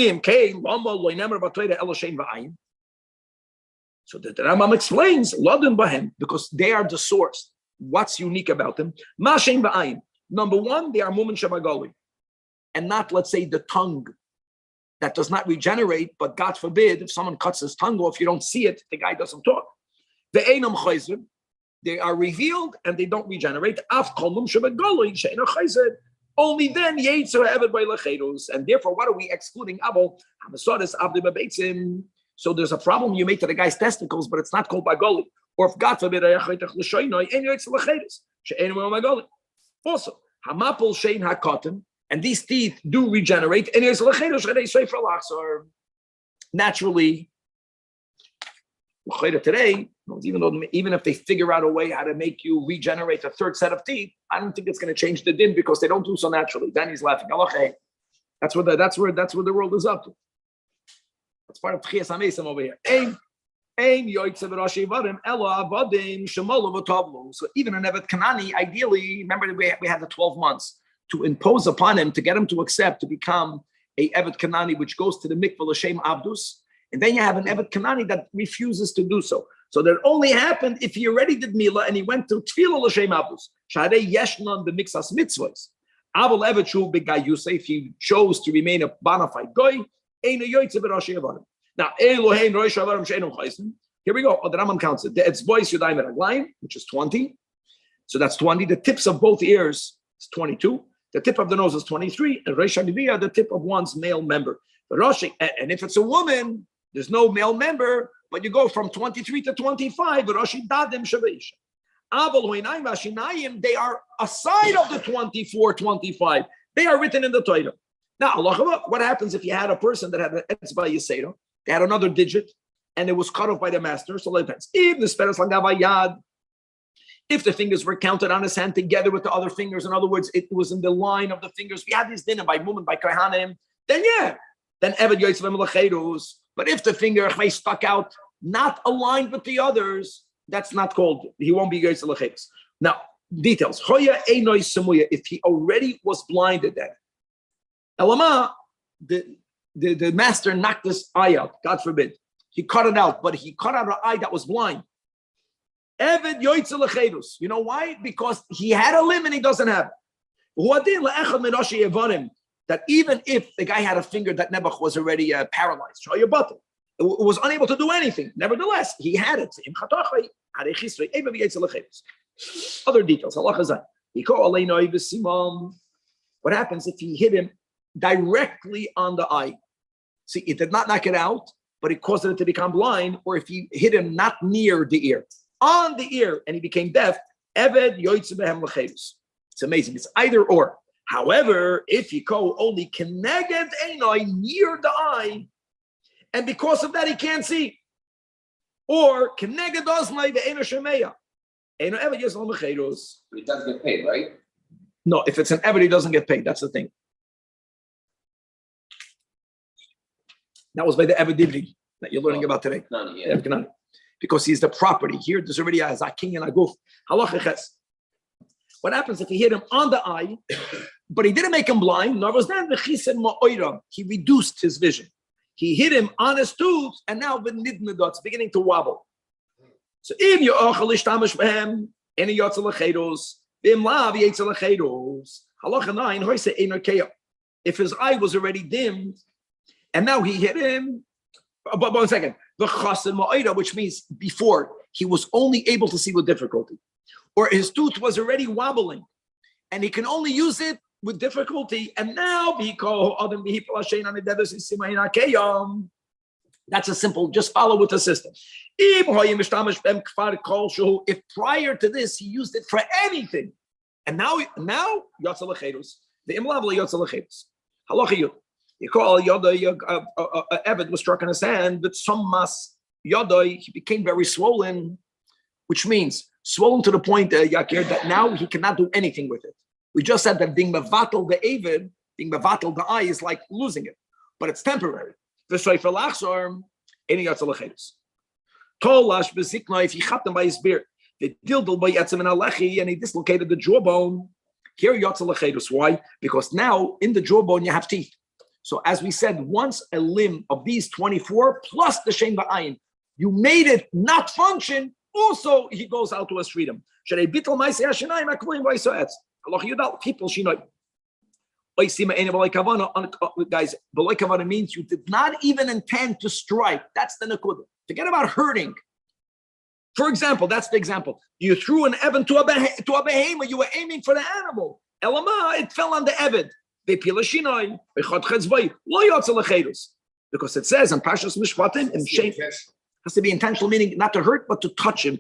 the Rambam explains, because they are the source. What's unique about them? Mashen ba'ayin. Number one, they are mumen shabagoli, and not, let's say, the tongue that does not regenerate. But God forbid, if someone cuts his tongue off, you don't see it. The guy doesn't talk. The einam chayzer, they are revealed and they don't regenerate. Af kolum shabagoli she'ena chayzer. Only then yetzer ha'eved by lechedus. And therefore, what are we excluding? Abel hamasodes abdi bebeitzim. So there's a problem you make to the guy's testicles, but it's not called bagoli. Or if God forbid, also, hamapol shein hakotim, and these teeth do regenerate. Naturally, today, even if they figure out a way how to make you regenerate a third set of teeth, I don't think it's going to change the din because they don't do so naturally. Danny's laughing. That's where the world is up to. That's part of Tchias HaMesim over here. So even an Evet Kanani, ideally, remember we had the 12 months to impose upon him, to get him to accept, to become a Evet Kanani, which goes to the mikvah l'shem abdus. And then you have an Evet Kanani that refuses to do so. So that only happened if he already did Mila and he went to Tfilah l'shem abdus. Shadei yeshnan b'mixas mitzvahs. Aval Evet shu b'gayusay, if he chose to remain a bona fide goy, eino yoytze b'rashi avadim. Now, here we go. The Rambam counts it. It's voice Yudayim Raglayim, which is 20. So that's 20. The tips of both ears is 22. The tip of the nose is 23. And Reish HaNiviyah, the tip of one's male member. And if it's a woman, there's no male member, but you go from 23 to 25. They are aside of the 24, 25. They are written in the Torah. Now, Allah, what happens if you had a person that had an etzba yisera? They had another digit, and it was cut off by the master. So it depends. If the fingers were counted on his hand together with the other fingers, in other words, it was in the line of the fingers. We had this dinner by woman, by kohanim. Then Eved Yotzevim Lechedus. But if the finger stuck out, not aligned with the others, that's not called. He won't be Yotzevim Lechedus. Now, details. If he already was blinded, then Elama, the master knocked this eye out, God forbid. He cut it out, but he cut out an eye that was blind. Eved yoytze lechedus. You know why? Because he had a limb and he doesn't have it. That even if the guy had a finger that Nebuch was already paralyzed, it was unable to do anything. Nevertheless, he had it. Other details. What happens if he hit him directly on the eye? See, it did not knock it out, but it caused it to become blind. Or if he hit him not near the ear, on the ear, and he became deaf, Eved yoytze behem lechedus. It's amazing. It's either or. However, if you go only keneged einoi, near the eye, and because of that he can't see, or keneged oznai ve'eino shemeya, eino eved yoytze lechedus. He does get paid, right? No, if it's an eved, he doesn't get paid. That's the thing. That was by the Eved Divri that you're learning about today. Because he's the property. Here, there's already a Zaking and a Guf. Halachiches. What happens if he hit him on the eye, but he didn't make him blind? Nor was that the Chisen Ma'oira. He reduced his vision. He hit him on his tooth, and now the Nidnedot's beginning to wobble. So, if you ochelish tamish behem, any yotzelachedos, bim lav yetzelachedos, halacha 9, hoise enerkeya. If his eye was already dimmed, and now he hit him, but 1 second, the chasen ma'ida, which means before he was only able to see with difficulty, or his tooth was already wobbling, and he can only use it with difficulty, and now that's a simple, just follow with the system. If prior to this he used it for anything, and now Yotzelechedus, the imlav Yotzelechedus. Halachiyut. You call Yodai, Eved was struck in his hand, but some mas Yodai, he became very swollen, which means swollen to the point, Yakir, that now he cannot do anything with it. We just said that being mevatel the Eved, being mevatel the eye is like losing it, but it's temporary. The Shreifel Achsor, any Yatzelachedus. Tolash bezikna, if he cut him by his beard, the dildel by Yatzim and Alechi, and he dislocated the jawbone. Here Yatzelachedus. Why? Because now in the jawbone you have teeth. So as we said, once a limb of these 24 plus the Shem Ba'ayin, you made it not function, also he goes out to his freedom. People shinoi. Guys, beloi kavana means you did not even intend to strike. That's the nakuda. Forget about hurting. For example, that's the example. You threw an eved to a behemoth. You were aiming for the animal. Elama, it fell on the eved. Because it says in Parshas Mishpatim, in Shem, has to be intentional, meaning not to hurt, but to touch him,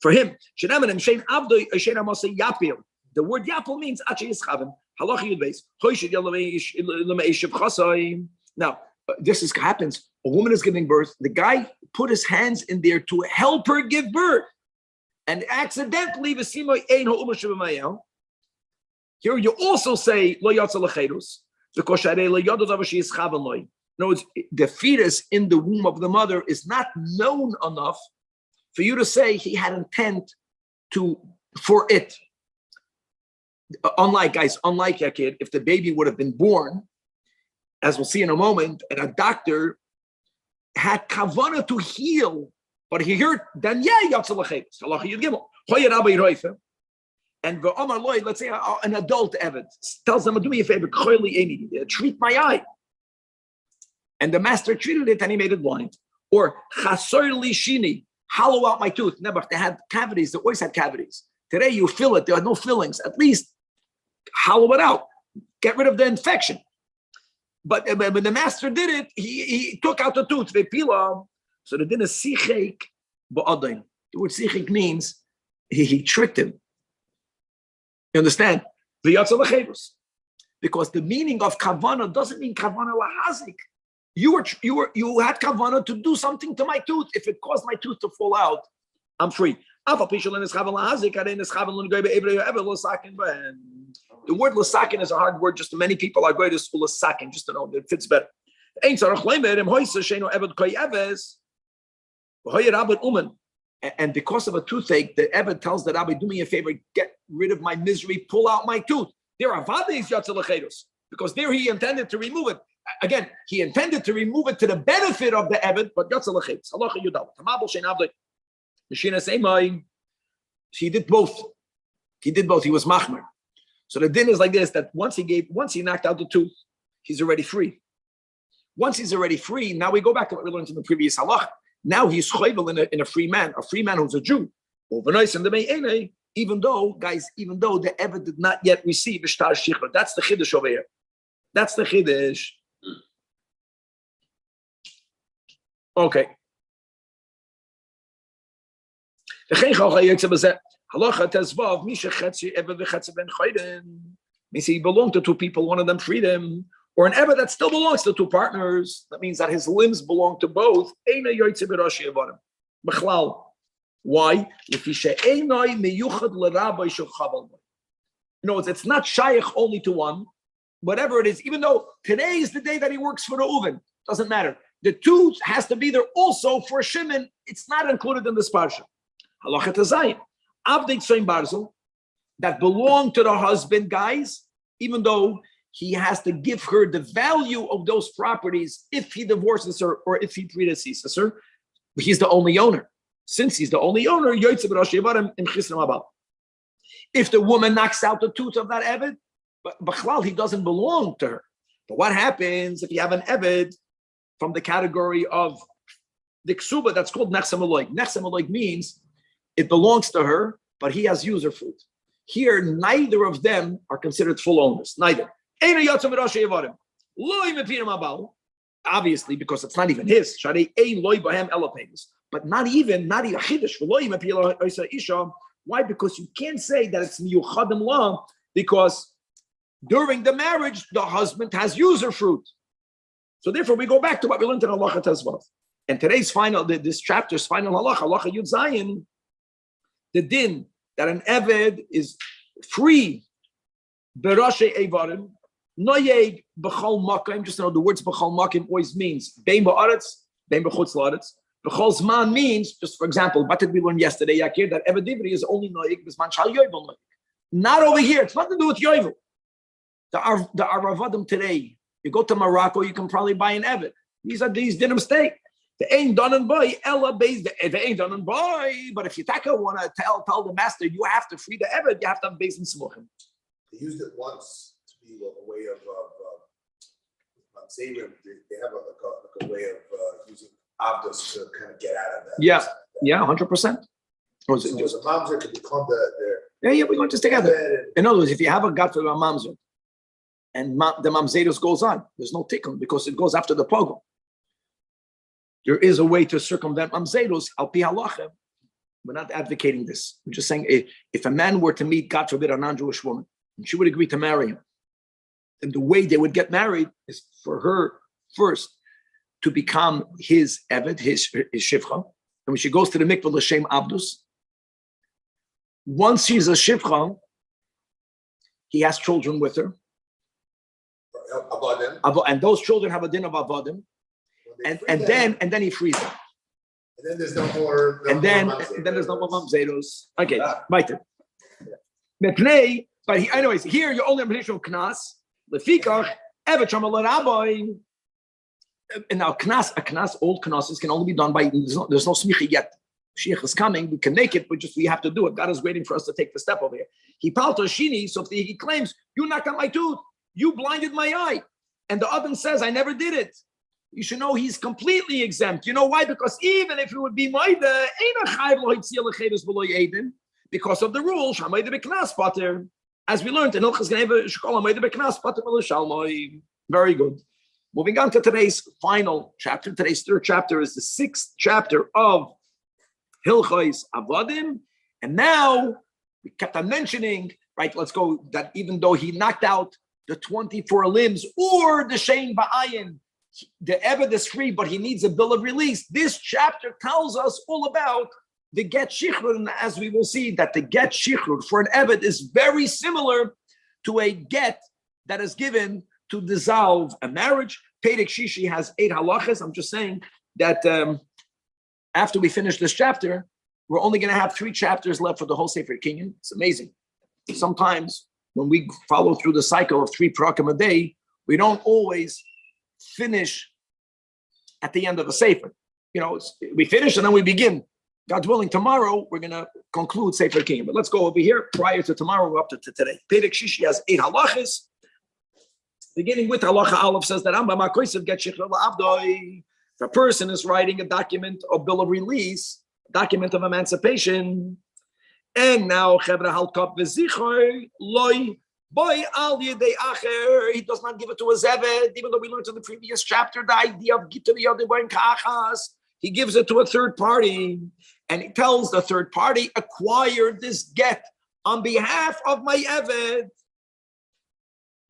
for him. The word yapil means now, this happens. A woman is giving birth. The guy put his hands in there to help her give birth. And accidentally, here you also say, because no, the fetus in the womb of the mother is not known enough for you to say he had intent for it. Unlike your kid, if the baby would have been born, as we'll see in a moment, and a doctor had kavanah to heal, but he heard, then and let's say an adult Eved tells them, do me a favor, treat my eye. And the master treated it and he made it blind. Or shini, hollow out my tooth. Never, they had cavities, they always had cavities. Today you fill it, there are no fillings. At least hollow it out, get rid of the infection. But when the master did it, he took out the tooth. So the din is sichek ba'adain. The word sichek means he tricked him. You understand? Because the meaning of kavana doesn't mean kavana lahazik. You had kavana to do something to my tooth. If it caused my tooth to fall out, I'm free. The word lasakin is a hard word. Just many people are going to school lasakin just to know it fits better. And because of a toothache, the Eved tells the Rabbi, do me a favor, get rid of my misery, pull out my tooth. There are vadis yatzalachedus, because there he intended to remove it. Again, he intended to remove it to the benefit of the Eved, but yatzalachedus. Halacha yudal. Tamabel shein avdei. Meshina seimai. He did both. He was machmer. So the din is like this: that once he knocked out the tooth, he's already free. Once he's already free, now we go back to what we learned in the previous halacha. Now he's chayvel in a free man who's a Jew. Even though the Eved did not yet receive ishtar shichra. That's the chiddush over here. That's the chiddush. Okay. Halacha tezvav misha chetzi Eved v'chetzi ben chayden. Means he belonged to two people. One of them freed him. Or an Eved that still belongs to two partners. That means that his limbs belong to both. Why? No, it's not shaykh only to one. Whatever it is, even though today is the day that he works for the Uven, doesn't matter. The tooth has to be there also for Shimon. It's not included in this parsha. Halachat hazayin. Avdei tzoyin barzel that belong to the husband, guys, even though he has to give her the value of those properties if he divorces her or if he predeceases her. He's the only owner. Since he's the only owner, if the woman knocks out the tooth of that Eved, but B'chlal, he doesn't belong to her. But what happens if you have an Eved from the category of the ksuba that's called nechsem aloig? Nechsem aloig means it belongs to her, but he has user fruit. Here, neither of them are considered full owners. Neither. Obviously, because it's not even his. But not even chidush. Why? Because you can't say that it's miyuchadim law, because during the marriage the husband has user fruit. So therefore, we go back to what we learned in halacha tezvav. And today's this chapter's final halacha yud zayin, the din that an eved is free berashe evarim. Noyeg b'chol makim. Just know the words b'chol makim always means bein ba'aretz, bein b'chutz la'aretz. B'chol zman means, just for example, what did we learn yesterday, Yakir, that Eved Divri is only noyeg b'zman shal yovel noyeg. Not over here. It's nothing to do with yovel. The Aravadim today. You go to Morocco, you can probably buy an Eved. These dinim state. The ain't done and buy, Ella based the ain't done and buy. But if you want to tell the master you have to free the Eved, you have to have base in Smuchim. They used it once to be a way of saving. They have a way of using Avdos to kind of get out of that. Yeah, 100%. So the mamzer could become their Yeah, we're going to together. In other words, if you have a gat for a mamzer, and the mamzedus goes on, there's no tikkun because it goes after the pogrom. There is a way to circumvent mamzedus al pi halacha. We're not advocating this. We're just saying if a man were to meet, God forbid, a non-Jewish woman, and she would agree to marry him, then the way they would get married is for her first to become his eved, his shivcha. And when she goes to the mikvah l'shem abdus, once she's a shivcha, he has children with her. And those children have a din of avadim. And then he frees them. And then there's no more. And then there's no more mamzeros. Okay, right. Anyways, here you're only a of knas. Lefikach evet shamalot rabbi. And now knas, old knases can only be done by. There's no smicha yet. Sheikh is coming. We can make it, but we have to do it. God is waiting for us to take the step over here. He palto shini. So if he claims you knocked out my tooth, you blinded my eye, and the other says I never did it. You should know he's completely exempt. You know why? Because even if it would be maida, because of the rule, as we learned in very good. Moving on to today's final chapter. Today's third chapter is the 6th chapter of Hilchos Avadim. And now we kept on mentioning, right? Let's go that even though he knocked out the 24 limbs or the Shein Ba'ayin, the Eved is free, but he needs a bill of release. This chapter tells us all about the get shichrur, and as we will see, that the get shichrur for an Eved is very similar to a get that is given to dissolve a marriage. Perek Shishi has 8 halachas. I'm just saying that after we finish this chapter, we're only going to have 3 chapters left for the whole Sefer Kinyan. It's amazing. Sometimes when we follow through the cycle of 3 prakim a day, we don't always finish at the end of the Sefer. We finish and then we begin. God's willing, tomorrow we're going to conclude Sefer Kinyan. But let's go over here. Prior to tomorrow, we're up to today. Perek Shishi has 8 halachas. Beginning with halacha Aleph says that Rambam HaKosev get shichrur la'avdoi. If a person is writing a document or bill of release, document of emancipation, and now chevra halkop v'zichor loy boy al yedei acher, he does not give it to a zeved, even though we learned in the previous chapter the idea of gittul yodei boin kachas. He gives it to a third party, and he tells the third party, acquire this get on behalf of my eved.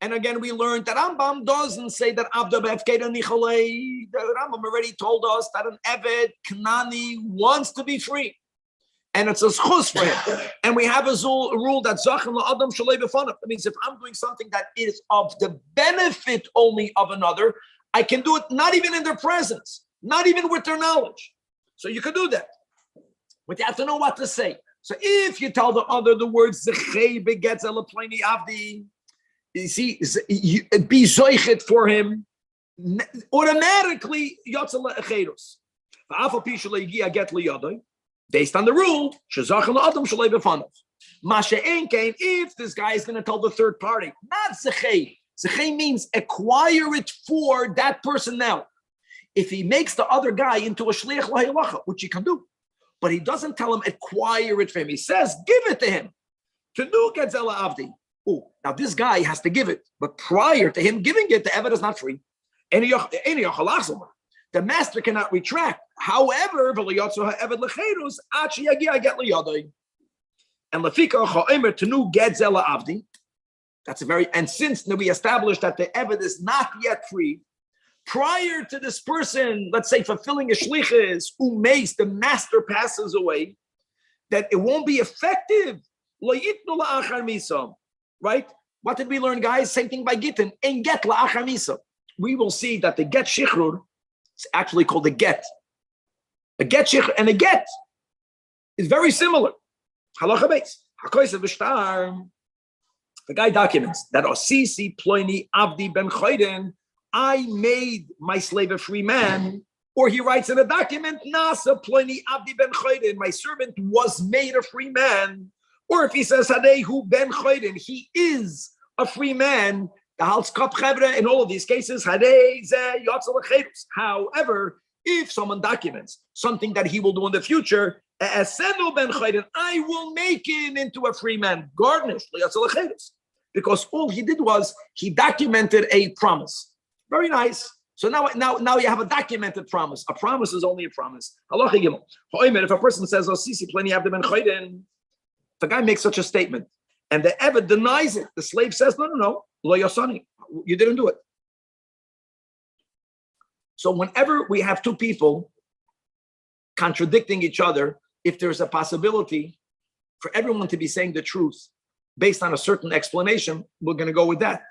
And again, we learned that Rambam doesn't say that Abda Befkeda Nicholei. The Rambam already told us that an Eved Knani wants to be free. And it's a schus for him. And we have a rule that Zachan La'adam Shalei B'fanav. That means if I'm doing something that is of the benefit only of another, I can do it not even in their presence, not even with their knowledge. So you can do that. But you have to know what to say. So if you tell the other the words Zechei Begetz Elapleni Avdi, you see, be zoichet for him, automatically yotzal echeiros. Va'afal pi shalei yigia get liyadai, based on the rule shezachal adam shalei b'fanav. Masha'en kain, if this guy is going to tell the third party, not zechei. Zechei means acquire it for that person now. If he makes the other guy into a shliach lahalacha, which he can do, but he doesn't tell him acquire it for him. He says give it to him. To do getzela avdi. Oh, now this guy has to give it, but prior to him giving it, the Eved is not free. The master cannot retract. However, and that's a very, and since we established that the Eved is not yet free, prior to this person, let's say fulfilling a shlichus, the master passes away, that it won't be effective. Right? What did we learn, guys? Same thing by Gittin. And get la'achar misa. We will see that the get shichrur is actually called a get. A get shichrur and a get is very similar. Halacha beis. HaKosev v'shtar. The guy documents that Osisi ploini avdi ben choiden. I made my slave a free man. Or he writes in a document, Nasa pleni abdi ben choiden, my servant was made a free man. Or if he says, Hadehu ben choiden, he is a free man. The Hals Kap Chevre, in all of these cases, however, if someone documents something that he will do in the future, I will make him into a free man. Garnish, because all he did was he documented a promise. Very nice. So now you have a documented promise. A promise is only a promise. If a person says, "Oh, Sisi, plenty of them in Chayden," the guy makes such a statement, and the Eved denies it. The slave says, "No, lo yosani, you didn't do it." So whenever we have two people contradicting each other, if there's a possibility for everyone to be saying the truth based on a certain explanation, we're going to go with that.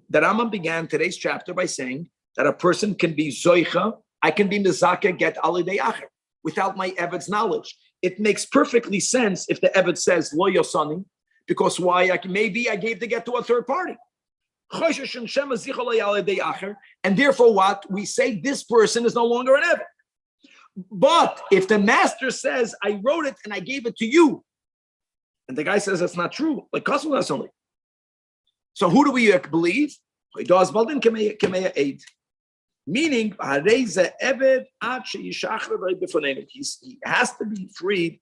The Rambam began today's chapter by saying that a person can be zoicha, I can be mizaka get alidei acher, without my Eved's knowledge. It makes perfectly sense if the Eved says lo yosani, because why? Maybe I gave the get to a third party. And therefore what? We say this person is no longer an Eved. But if the master says, I wrote it and I gave it to you, and the guy says that's not true, like only. So who do we believe? Meaning, he has to be freed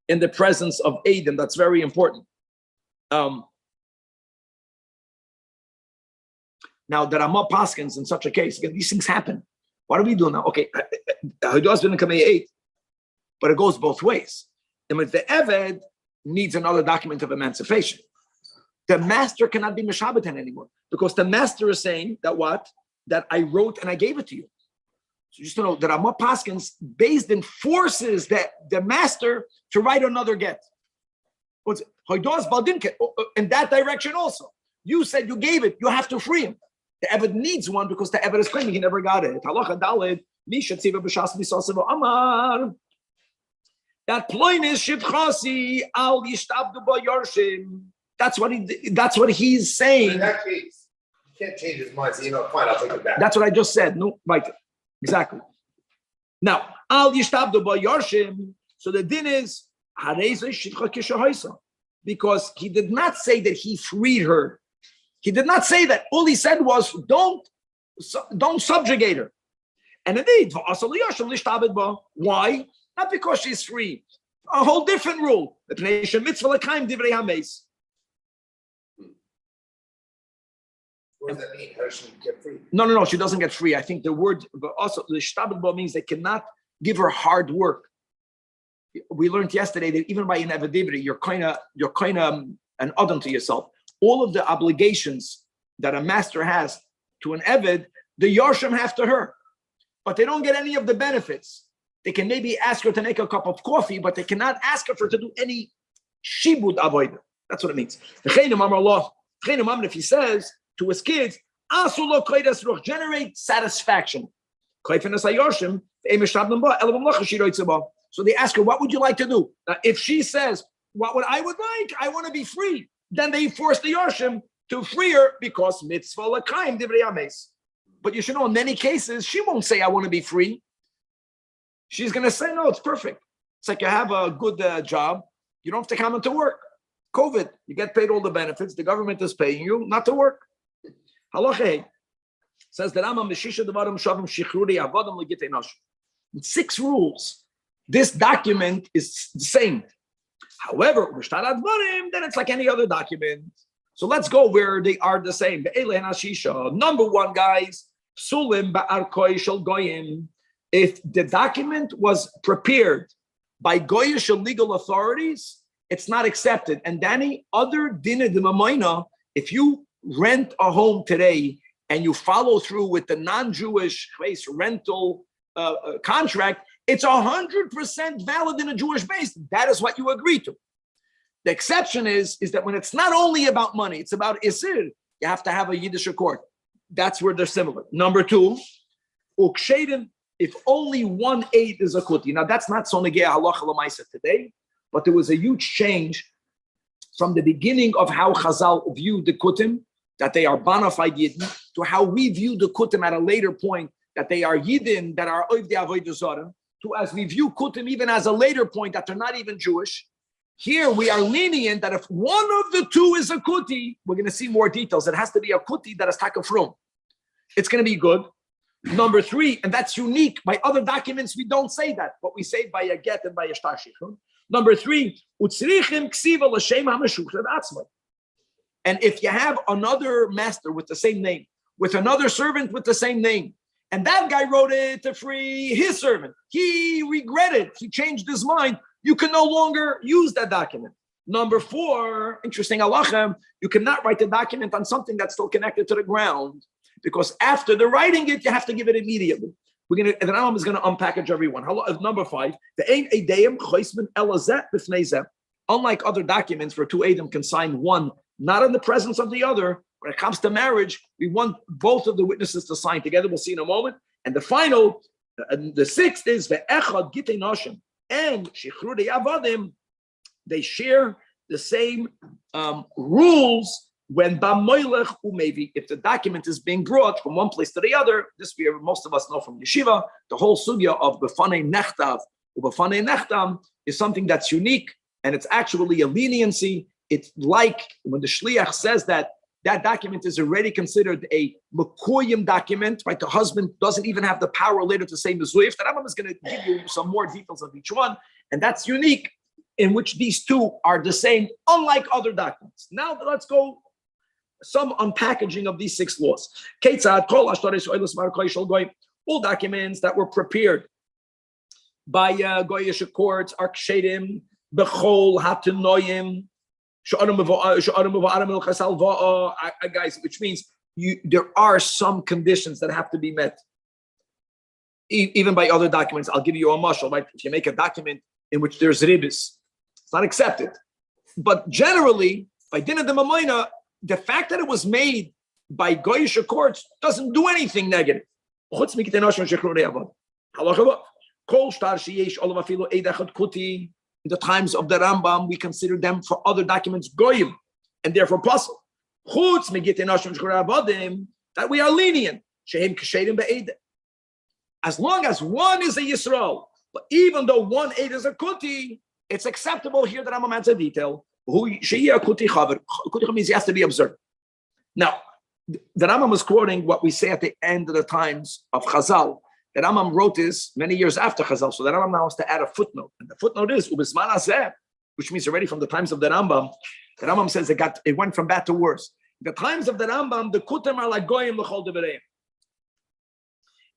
in the presence of Aiden. That's very important. Now, the Ramah Paskins, in such a case, again, these things happen. What do we do now? Okay, Haidos bin Kamei 8, but it goes both ways. And if the Eved needs another document of emancipation, the master cannot be Meshabatan anymore, because the master is saying that what? That I wrote and I gave it to you. So just to know that Ramah Paskins based in forces that the master to write another get. What's it? In that direction also. You said you gave it, you have to free him. The Eved needs one because the Eved is claiming he never got it. Halacha Daled, that point is shivchasi al yishtabdu ba yarshim. That's what he's saying. In that case, you can't change his mind. So fine, I'll take it back. That's what I just said. No, right. Exactly. Now, al yishtabdu ba yarshim. So the din is hareza shivcha kishahaisa, because he did not say that he freed her. He did not say that. All he said was, don't subjugate her. And indeed, why? Not because she's free. A whole different rule. What does that mean? How does she get free? No, she doesn't get free. I think the word also the shtabed means they cannot give her hard work. We learned yesterday that even by an evidibri, you're kind of an adam to yourself. All of the obligations that a master has to an Eved, the Yarshim have to her. But they don't get any of the benefits. They can maybe ask her to make a cup of coffee, but they cannot ask her for to do any shibud avodah. That's what it means. If he says to his kids, generate satisfaction. So they ask her, what would you like to do? Now, if she says, what would I would like? I want to be free. Then they force the Yarshim to free her because mitzvah l'kaim divrei ames. But you should know, in many cases, she won't say, I want to be free. She's going to say, no, it's perfect. It's like you have a good job. You don't have to come into work. COVID, you get paid all the benefits. The government is paying you not to work. Halacha says that in 6 rules, this document is the same. However, then it's like any other document. So let's go where they are the same. Number 1, guys, if the document was prepared by Goyish legal authorities, it's not accepted. And Danny, other dinner de mamoina, if you rent a home today and you follow through with the non-Jewish rental contract, it's 100% valid in a Jewish base. That is what you agree to. The exception is that when it's not only about money, it's about Isir, you have to have a Yiddish accord. That's where they're similar. Number 2, Ukshedim, if only one aid is a kuti. Now that's not so negei halacha l'maisa today, but there was a huge change from the beginning of how Chazal viewed the kutim, that they are bona fide Yidden, to how we view the kutim at a later point, that they are Yidden, that are Oivdei Avodah Zarah, to as we view Kutim even as a later point that they're not even Jewish. Here we are lenient that if one of the two is a Kuti, we're going to see more details. It has to be a Kuti that is Takafrum. It's going to be good. Number 3, and that's unique. By other documents, we don't say that, but we say by a get and by a shtar shichun. Number 3, utzrichim ksiva l'shem ha'meshuchad atzmai. And if you have another master with the same name, with another servant with the same name, and that guy wrote it to free his servant, he regretted, he changed his mind, you can no longer use that document. Number 4, interesting halachah, you cannot write the document on something that's still connected to the ground, because after the writing it, you have to give it immediately. The Rambam is going to unpackage everyone. Number 5, the ein edeim choismen elazet b'fnei. Unlike other documents where 2 edim can sign one, not in the presence of the other, when it comes to marriage, we want both of the witnesses to sign together. We'll see in a moment. And the final, the 6th is ve'echad gitei noshim and shichrudei avadim. They share the same rules when b'moilech umevi. If the document is being brought from one place to the other, this most of us know from yeshiva. The whole sugya of b'fanei nechtav u'b'fanei nechtam is something that's unique, and it's actually a leniency. It's like when the shliach says that document is already considered a mekuyim document, right? The husband doesn't even have the power later to say mezuyif. The Rambam is going to give you some more details of each one, and that's unique, in which these 2 are the same, unlike other documents. Now let's go some unpackaging of these 6 laws. All documents that were prepared by Goyish courts are kshedim bechol hatinoyim. Guys, which means there are some conditions that have to be met, even by other documents. I'll give you a mashal, right? If you make a document in which there's ribis, it's not accepted. But generally, by din of the mamayna, the fact that it was made by goyish courts doesn't do anything negative. In the times of the Rambam, we consider them for other documents goyim, and therefore possible. That we are lenient. As long as one is a Yisrael, but even though one aid is a kuti, it's acceptable here that Rambam adds a detail. Kuti means he has to be observed. Now, the Rambam was quoting what we say at the end of the times of Chazal. The Rambam wrote this many years after Chazal, so the Rambam now has to add a footnote. And the footnote is, Ubisman Azeh, which means already from the times of the Rambam says it went from bad to worse. The times of the Rambam, the Kutim are like Goyim l'chol devareim.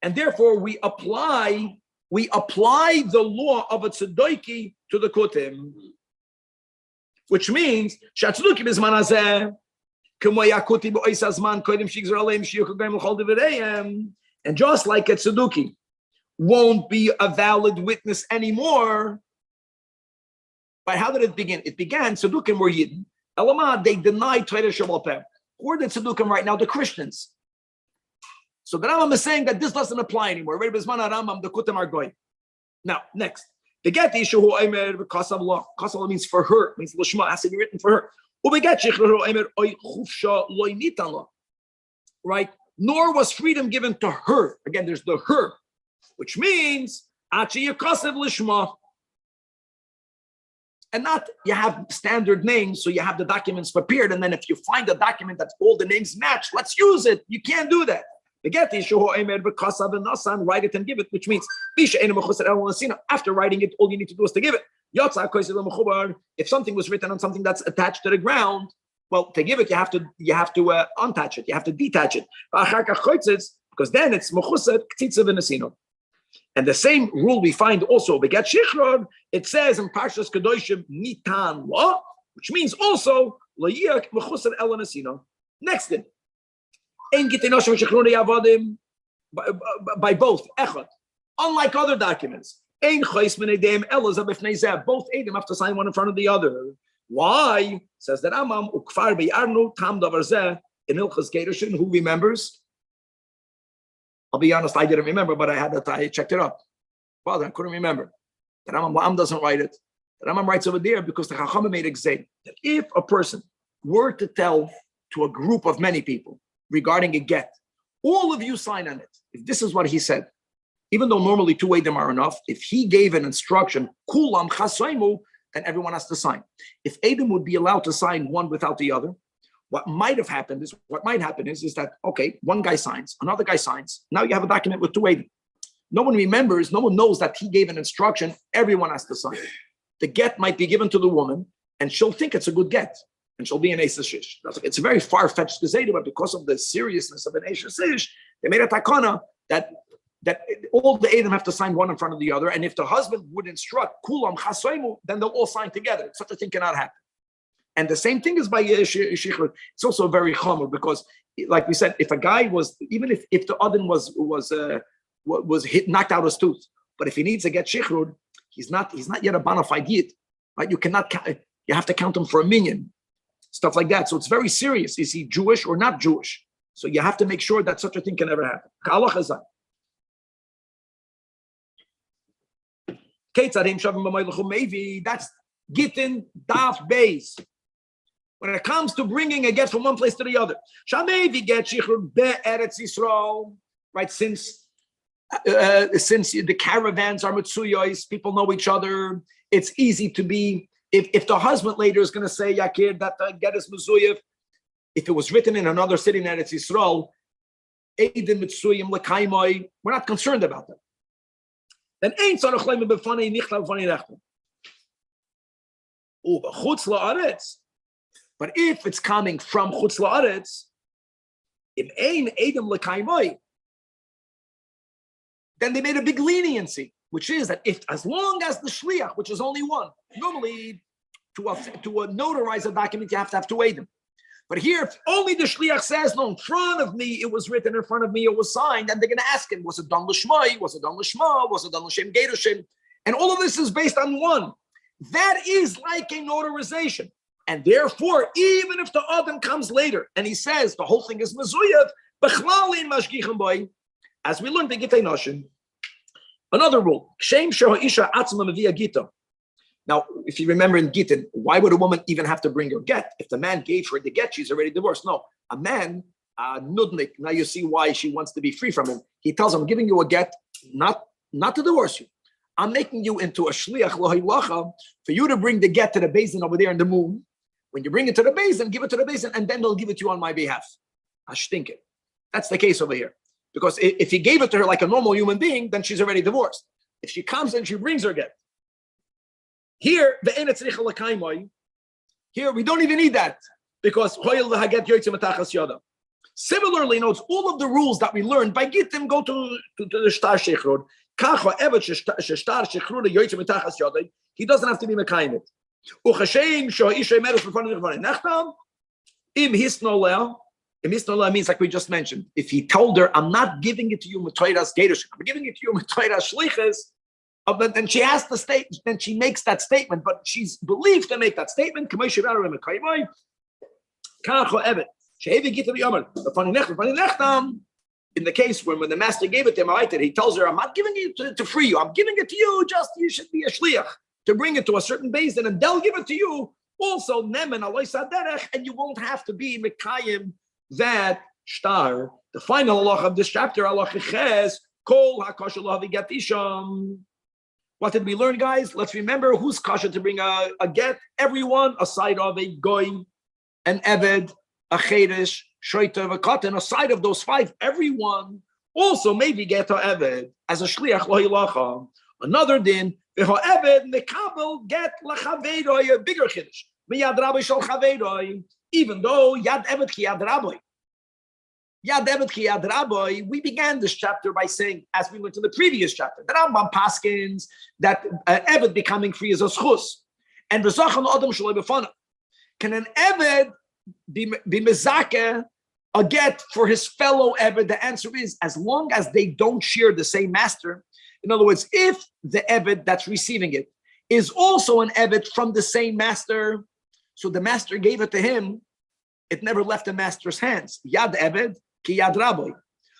And therefore, we apply the law of a Tzedoki to the Kutim, which means, Shatzedoki Bisman Azeh, K'mo yakuti b'ois azman kodim shigzor aleim shiyuch Goyim l'chol devareim. And just like a Tzeduki won't be a valid witness anymore. But how did it begin? It began, Tzedukim were Yidden. Elamah, they denied Torah Shabbat Peh. Who are the Tzedukim right now? The Christians. So the Rambam is saying that this doesn't apply anymore. Right? Bisman Rambam, the Kutim are going. Now, next. The get issue who Aimer Kasav law. Kasav means for her, means Lishma, has to be written for her. Nor was freedom given to her. Again, there's the her, which means lishma. And not you have standard names, so you have the documents prepared, and then if you find a document that all the names match, let's use it. You can't do that. Write it and give it, which means after writing it, all you need to do is to give it. If something was written on something that's attached to the ground, well, to give it, you have to untouch it. You have to detach it. Because then it's mechusat ktitza v'nesino. And the same rule we find also beget shichrod. It says in Parshas Kedoshim nitan la, which means also layiak mechusat el nesino. Next thing, ein gitinoshim shichroni avodim by both echad. Unlike other documents, ein chayis menedem elazah b'fnei zeh. Both edim have to sign one in front of the other. Why? Says the Rambam, ukfar be'arnu tam davar zeh in Ilchas Gerushin. Who remembers? I'll be honest, I didn't remember, but I checked it up. Father, I couldn't remember. The Rambam doesn't write it. The Rambam writes over there because the Chachamim made exam that if a person were to tell to a group of many people regarding a get, all of you sign on it. If this is what he said, even though normally 2 Eidim are enough, if he gave an instruction, kulam chasaimu, then everyone has to sign. If Eidim would be allowed to sign one without the other, what might happen is that, okay, one guy signs, another guy signs. Now you have a document with 2 Eidim. No one remembers, no one knows that he gave an instruction, everyone has to sign. The get might be given to the woman, and she'll think it's a good get, and she'll be an Eis Shish. It's a very far-fetched Gezeidah, but because of the seriousness of an Eis Shish, they made a takana that all the Eidim have to sign one in front of the other, and if the husband would instruct kulam chasoimu, then they'll all sign together. Such a thing cannot happen. And the same thing is by Shichur. It's also very chomer because, like we said, if a guy was, even if the Adin was knocked out his tooth, but if he needs to get Shichur, he's not yet a bona fide yid, right? You have to count him for a minion, stuff like that. So it's very serious. Is he Jewish or not Jewish? So you have to make sure that such a thing can never happen. That's Gittin Daf Beis. When it comes to bringing a get from one place to the other, Shamevi get Shichur be'eretz Yisrael, right? Since the caravans are mitzuyos, people know each other. It's easy to be. If the husband later is going to say Yakir that get is mizuyev, if it was written in another city in Eretz Yisrael, Eidim mitzuyim lekaimoi, we're not concerned about that. Then ain't tzarich leim b'fanei nichtav b'fanei nechtav. Chutz la'aretz. But if it's coming from Chutz La'aretz, if ein Eidim L'kaimoi, then they made a big leniency, which is that if, as long as the Shliach, which is only one, normally to notarize a document, you have to have 2 Eidim. But here, if only the Shliach says, no, in front of me, it was written in front of me, it was signed, and they're going to ask him, was it done L'shmai? Was it done L'shma? Was it done L'shem Gerushin? And all of this is based on one. That is like a notarization. And therefore, even if the Adam comes later and he says the whole thing is Mezuyev, B'chlal in Mashgichem Boy, as we learned in Gitei Noshin, another rule, Shem Sheho Isha Atzma Mevia Gita. Now, if you remember in Gittin, why would a woman even have to bring her get? If the man gave her the get, she's already divorced. No, a man, Nudnik, now you see why she wants to be free from him. He tells him, I'm giving you a get, not to divorce you. I'm making you into a shliach lohilacha for you to bring the get to the basin over there in the moon. When you bring it to the basin, give it to the basin, and then they'll give it to you on my behalf. Ashtinke. That's the case over here. Because if he gave it to her like a normal human being, then she's already divorced. If she comes and she brings her get. Here, here we don't even need that. Because similarly, notes all of the rules that we learned by Gittim go to the Shtar Shechrod. He doesn't have to be Mekayim. Im hisnola means, like we just mentioned, if he told her, I'm not giving it to you Metoiras Gerush, I'm giving it to you Metoiras Shlichas, then she has to state, then she makes that statement, but she's believed to make that statement. In the case when the master gave it to him, he tells her, I'm not giving it to free you, I'm giving it to you, just you should be a shliach to bring it to a certain basin, and they'll give it to you also nemen aloy saderech, and you won't have to be mekayim that shtar. The final halach of this chapter, halach ches kol hakosher lo havigat isham. What did we learn, guys? Let's remember who's kosher to bring a get. Everyone aside of a goy, an eved, a cheresh, shoyter, a katan. Aside of those 5, everyone also maybe get a eved as a shliach lo hilacha. Another din. Even though yad evet ki yad rabbi, we began this chapter by saying, as we went to the previous chapter, that Rambam paskins that evet becoming free is a schus, and v'zachan adam shaloi b'fanav. Can an evet be mezakeh a get for his fellow evet? The answer is, as long as they don't share the same master. In other words, if the eved that's receiving it is also an eved from the same master, so the master gave it to him, it never left the master's hands. Yad eved ki yad rabbi.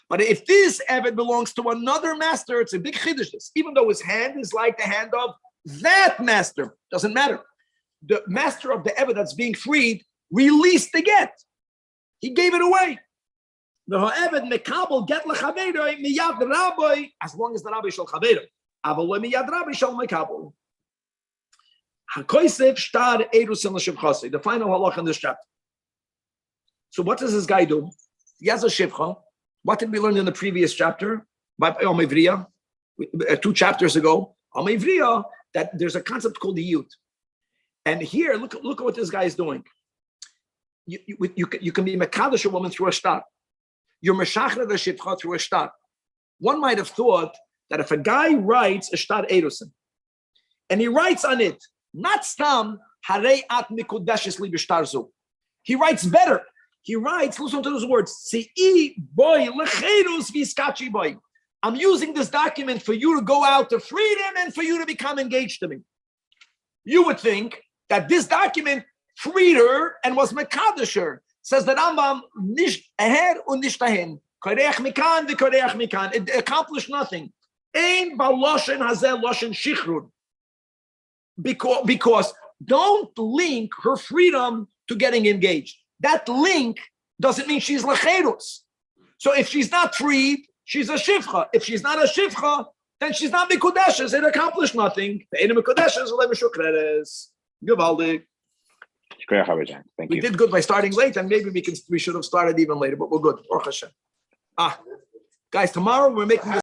But if this eved belongs to another master, it's a big chiddush. Even though his hand is like the hand of that master, doesn't matter. The master of the eved that's being freed released the get. He gave it away. V'ho'eved mekabel get lechaveiro miyad rabbi, as long as the rabbi shall chaveiro. Aval lo miyad rabbi shall mekabel. Hakoisev shtar erusin l'shivchasi. The final halach in this chapter. So what does this guy do? He has a shivcha. What did we learn in the previous chapter? By Omevriya, 2 chapters ago. Omevriya, that there's a concept called the yud. And here, look at what this guy is doing. You can be mekadosh a woman through a shtar. You're meshachar the shivcha through a shtar. One might have thought that if a guy writes a shtar erusin, and he writes on it, not stam harei at mikudeshes li b'shtar zu. He writes better. He writes, listen to those words. I'm using this document for you to go out to freedom and for you to become engaged to me. You would think that this document freed her and was mekadesher. Says the Rambam, nish eher und nish dahin. Koreach mikan v'koreach mikan. It accomplished nothing. Ein baloshen hazeh loshen shichrun. Because don't link her freedom to getting engaged. That link doesn't mean she's lecherus. So if she's not freed, she's a shivcha. If she's not a shivcha, then she's not mikudeshes. It accomplished nothing. Gewaldig. Thank We you. did good by starting late, and maybe we should have started even later, but we're good. Baruch Hashem. Guys, tomorrow we're making this